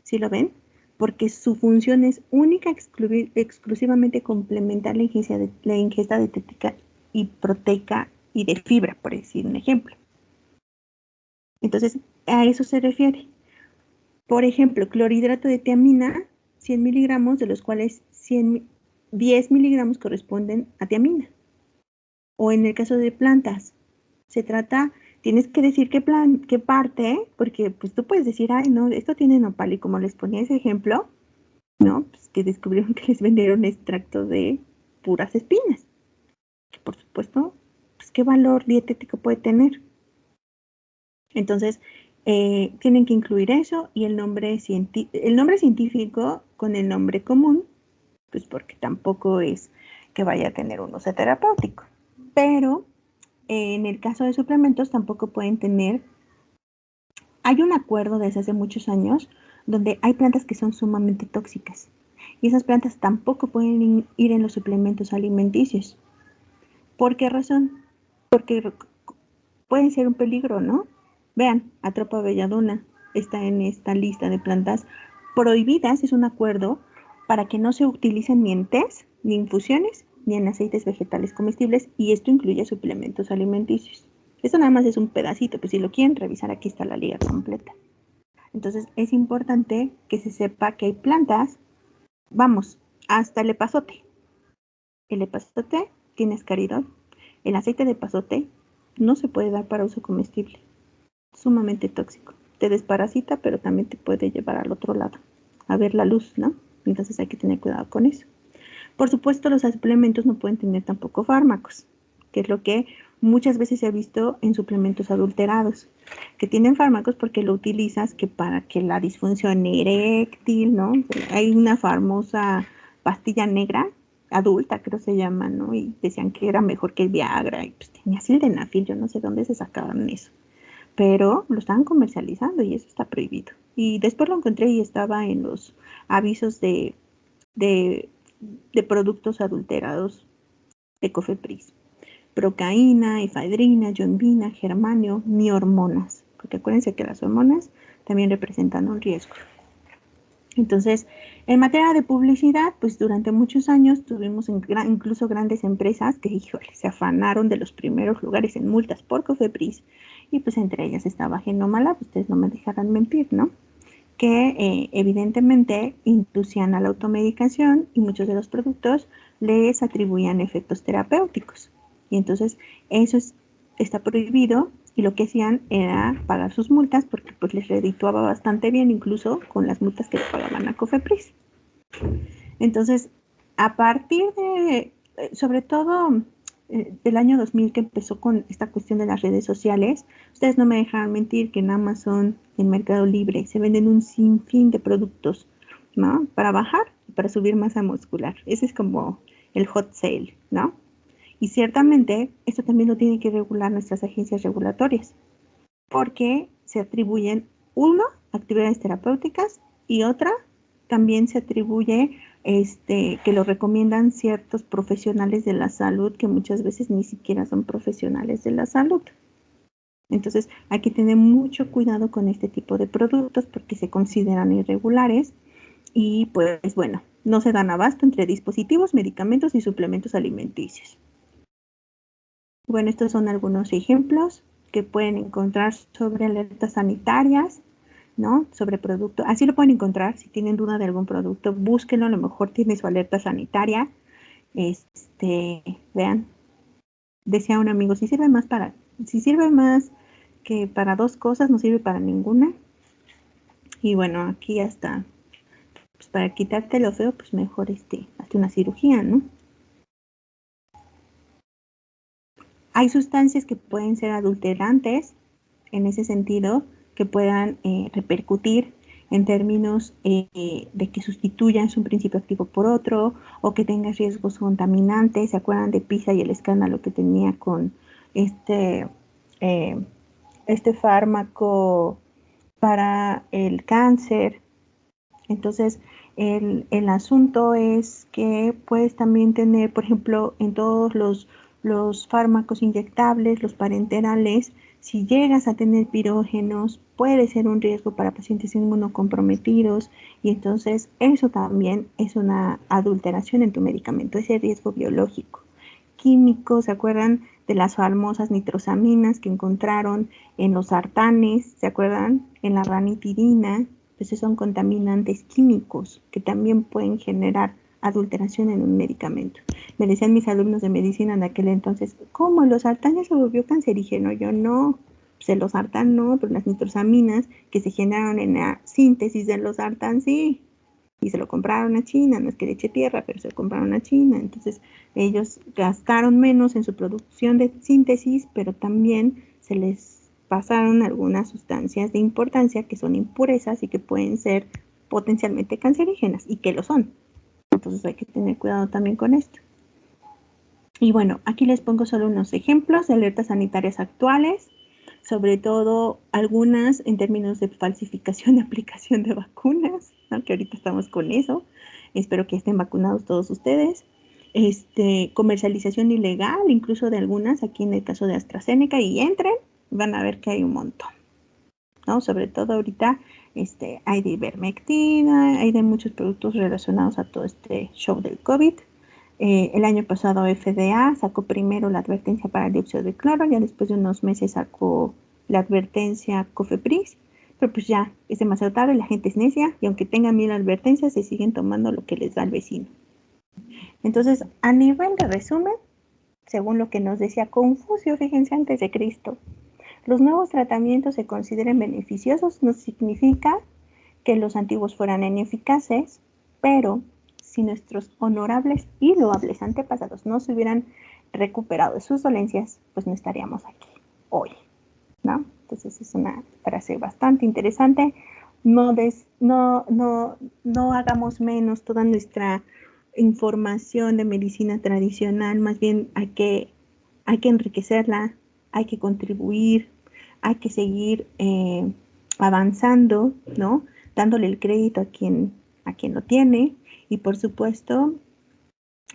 ¿Sí lo ven? Porque su función es única, exclusivamente complementar la ingesta dietética y proteica y de fibra, por decir un ejemplo. Entonces, a eso se refiere. Por ejemplo, clorhidrato de tiamina, 100 miligramos, de los cuales 10 miligramos corresponden a tiamina. O en el caso de plantas, tienes que decir qué parte, porque pues tú puedes decir, ay, no, esto tiene nopal, y como les ponía ese ejemplo, ¿no? Pues que descubrieron que les vendieron extracto de puras espinas. Que por supuesto, pues ¿qué valor dietético puede tener? Entonces, tienen que incluir eso y el nombre científico con el nombre común, pues porque tampoco es que vaya a tener un uso terapéutico. Pero en el caso de suplementos tampoco pueden tener. Hay un acuerdo desde hace muchos años donde hay plantas que son sumamente tóxicas y esas plantas tampoco pueden ir en los suplementos alimenticios. ¿Por qué razón? Porque pueden ser un peligro, ¿no? Vean, Atropa belladona está en esta lista de plantas prohibidas, es un acuerdo para que no se utilicen ni en tés, ni infusiones, ni en aceites vegetales comestibles, y esto incluye suplementos alimenticios. Esto nada más es un pedacito, pues si lo quieren revisar, aquí está la liga completa. Entonces es importante que se sepa que hay plantas, vamos, hasta el epazote. El epazote tiene escaridol. El aceite de epazote no se puede dar para uso comestible. Sumamente tóxico. Te desparasita, pero también te puede llevar al otro lado, a ver la luz, ¿no? Entonces hay que tener cuidado con eso. Por supuesto, los suplementos no pueden tener tampoco fármacos, que es lo que muchas veces se ha visto en suplementos adulterados, que tienen fármacos porque lo utilizas que para que la disfunción eréctil, ¿no? Hay una famosa pastilla negra, adulta creo se llama, ¿no? Y decían que era mejor que el Viagra, y pues tenía sildenafil, yo no sé dónde se sacaban eso, pero lo estaban comercializando y eso está prohibido. Y después lo encontré y estaba en los avisos de productos adulterados de Cofepris. Procaína, efedrina, yombina, germanio, ni hormonas, porque acuérdense que las hormonas también representan un riesgo. Entonces, en materia de publicidad, pues durante muchos años tuvimos incluso grandes empresas que, híjole, se afanaron de los primeros lugares en multas por Cofepris, y pues entre ellas estaba Genomalab, ustedes no me dejarán mentir, ¿no? Que evidentemente inducían a la automedicación y muchos de los productos les atribuían efectos terapéuticos. Y entonces eso está prohibido, y lo que hacían era pagar sus multas porque pues les redituaba bastante bien, incluso con las multas que le pagaban a Cofepris. Entonces, a partir de, sobre todo del año 2000 que empezó con esta cuestión de las redes sociales, ustedes no me dejarán mentir que en Amazon, en Mercado Libre, se venden un sinfín de productos, ¿no? Para bajar y para subir masa muscular. Ese es como el hot sale, ¿no? Y ciertamente esto también lo tienen que regular nuestras agencias regulatorias, porque se atribuyen, uno, actividades terapéuticas, y otra, también se atribuye que lo recomiendan ciertos profesionales de la salud que muchas veces ni siquiera son profesionales de la salud. Entonces hay que tener mucho cuidado con este tipo de productos porque se consideran irregulares y pues bueno, no se dan abasto entre dispositivos, medicamentos y suplementos alimenticios. Bueno, estos son algunos ejemplos que pueden encontrar sobre alertas sanitarias, ¿no? Sobre producto. Así lo pueden encontrar. Si tienen duda de algún producto, búsquenlo. A lo mejor tiene su alerta sanitaria. Vean. Decía un amigo, si sirve más que para dos cosas, no sirve para ninguna. Y bueno, aquí hasta, pues para quitarte lo feo, pues mejor hazte una cirugía, ¿no? Hay sustancias que pueden ser adulterantes en ese sentido, que puedan repercutir en términos de que sustituyan un principio activo por otro o que tenga riesgos contaminantes. ¿Se acuerdan de PISA y el escándalo que tenía con este fármaco para el cáncer? Entonces, el asunto es que puedes también tener, por ejemplo, en todos los fármacos inyectables, los parenterales, si llegas a tener pirógenos, puede ser un riesgo para pacientes inmunocomprometidos, y entonces eso también es una adulteración en tu medicamento, ese riesgo biológico. Químicos, ¿se acuerdan de las famosas nitrosaminas que encontraron en los sartanes? ¿Se acuerdan? En la ranitidina. Pues son contaminantes químicos que también pueden generar adulteración en un medicamento. Me decían mis alumnos de medicina en aquel entonces, ¿cómo el losartán ya se volvió cancerígeno? Yo no, pues el losartán no, pero las nitrosaminas que se generaron en la síntesis del losartán sí. y se lo compraron a China, no es que le eche tierra, pero se lo compraron a China, entonces ellos gastaron menos en su producción de síntesis, pero también se les pasaron algunas sustancias de importancia que son impurezas y que pueden ser potencialmente cancerígenas, y que lo son. Entonces hay que tener cuidado también con esto. Y bueno, aquí les pongo solo unos ejemplos de alertas sanitarias actuales, sobre todo algunas en términos de falsificación de aplicación de vacunas, ¿no? Que ahorita estamos con eso. Espero que estén vacunados todos ustedes. Comercialización ilegal, incluso de algunas, aquí en el caso de AstraZeneca, y entren, van a ver que hay un montón, ¿no? Sobre todo ahorita hay de ivermectina, hay de muchos productos relacionados a todo este show del COVID. El año pasado FDA sacó primero la advertencia para el dióxido de cloro, ya después de unos meses sacó la advertencia COFEPRIS, pero pues ya es demasiado tarde, la gente es necia y aunque tengan 1000 advertencias se siguen tomando lo que les da el vecino. Entonces, a nivel de resumen, según lo que nos decía Confucio, fíjense, antes de Cristo, los nuevos tratamientos se consideren beneficiosos no significa que los antiguos fueran ineficaces, pero si nuestros honorables y loables antepasados no se hubieran recuperado de sus dolencias, pues no estaríamos aquí hoy, ¿no? Entonces es una frase bastante interesante. No hagamos menos toda nuestra información de medicina tradicional, más bien hay que enriquecerla, hay que contribuir, hay que seguir avanzando, ¿no? Dándole el crédito a quien lo tiene, y por supuesto,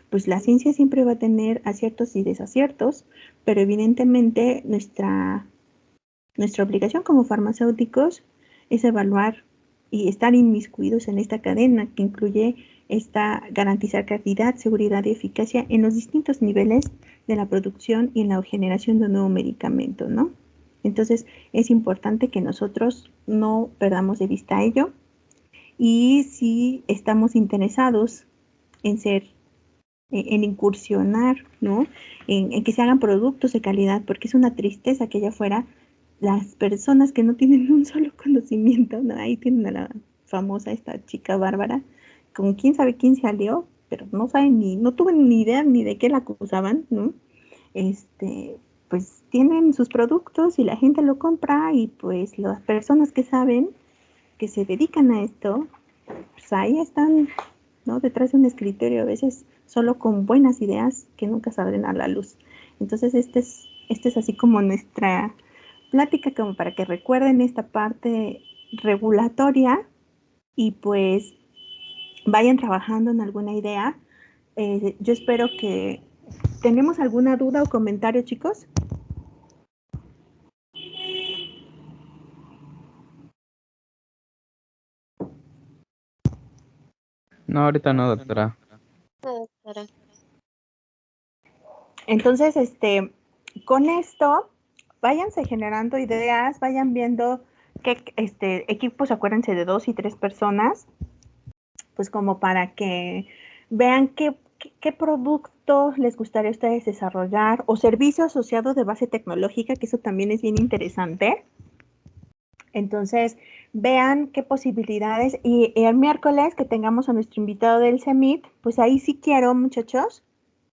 pues la ciencia siempre va a tener aciertos y desaciertos, pero evidentemente nuestra obligación como farmacéuticos es evaluar y estar inmiscuidos en esta cadena que incluye garantizar calidad, seguridad y eficacia en los distintos niveles de la producción y en la generación de un nuevo medicamento, ¿no? Entonces es importante que nosotros no perdamos de vista ello, y si estamos interesados en en incursionar, ¿no? En que se hagan productos de calidad, porque es una tristeza que allá afuera las personas que no tienen un solo conocimiento, ¿no? Ahí tienen a la famosa esta chica Bárbara, con quién sabe quién salió, pero no saben no tuven ni idea ni de qué la acusaban, ¿no? Pues tienen sus productos y la gente lo compra, y pues las personas que saben, que se dedican a esto, pues ahí están, ¿no? Detrás de un escritorio, a veces solo con buenas ideas que nunca salen a la luz. Entonces, este es así como nuestra plática, como para que recuerden esta parte regulatoria y pues vayan trabajando en alguna idea. Yo espero que... ¿Tenemos alguna duda o comentario, chicos? No, ahorita no, doctora. Entonces, con esto, váyanse generando ideas, vayan viendo qué equipos, acuérdense de 2 y 3 personas, pues como para que vean qué productos les gustaría a ustedes desarrollar, o servicio asociado de base tecnológica, que eso también es bien interesante. Entonces, vean qué posibilidades, y el miércoles que tengamos a nuestro invitado del CEMIT, pues ahí sí quiero, muchachos,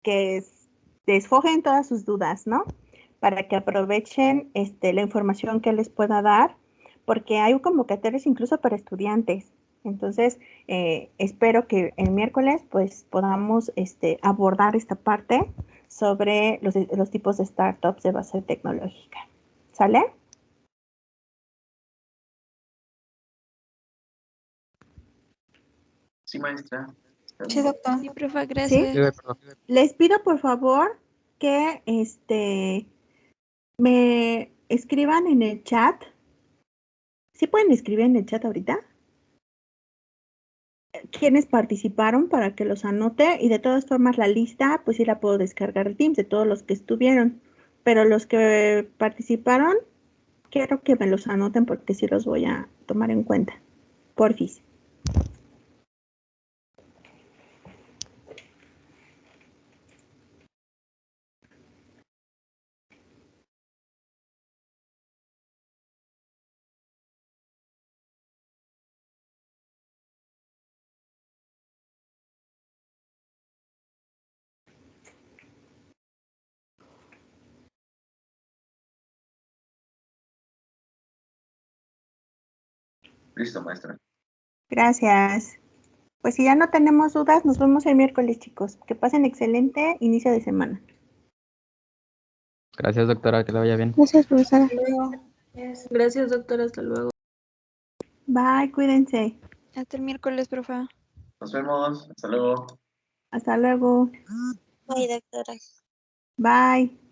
que desfojen todas sus dudas, ¿no? Para que aprovechen la información que les pueda dar, porque hay convocatorias incluso para estudiantes. Entonces, espero que el miércoles pues podamos abordar esta parte sobre los tipos de startups de base tecnológica. ¿Sale? Sí, maestra. Está Sí, bien. doctor. Sí, profe, ¿Sí? gracias. Sí, doctor. Les pido por favor que me escriban en el chat. ¿Sí pueden escribir en el chat ahorita? ¿Quiénes participaron para que los anote? Y de todas formas la lista, pues sí la puedo descargar de Teams de todos los que estuvieron. Pero los que participaron, quiero que me los anoten porque sí los voy a tomar en cuenta. Porfis. Listo, maestra. Gracias. Pues si ya no tenemos dudas, nos vemos el miércoles, chicos. Que pasen excelente inicio de semana. Gracias, doctora, que le vaya bien. Gracias, profesora. Hasta luego. Gracias, doctora. Hasta luego. Bye, cuídense. Hasta el miércoles, profe. Nos vemos. Hasta luego. Hasta luego. Bye, doctora. Bye.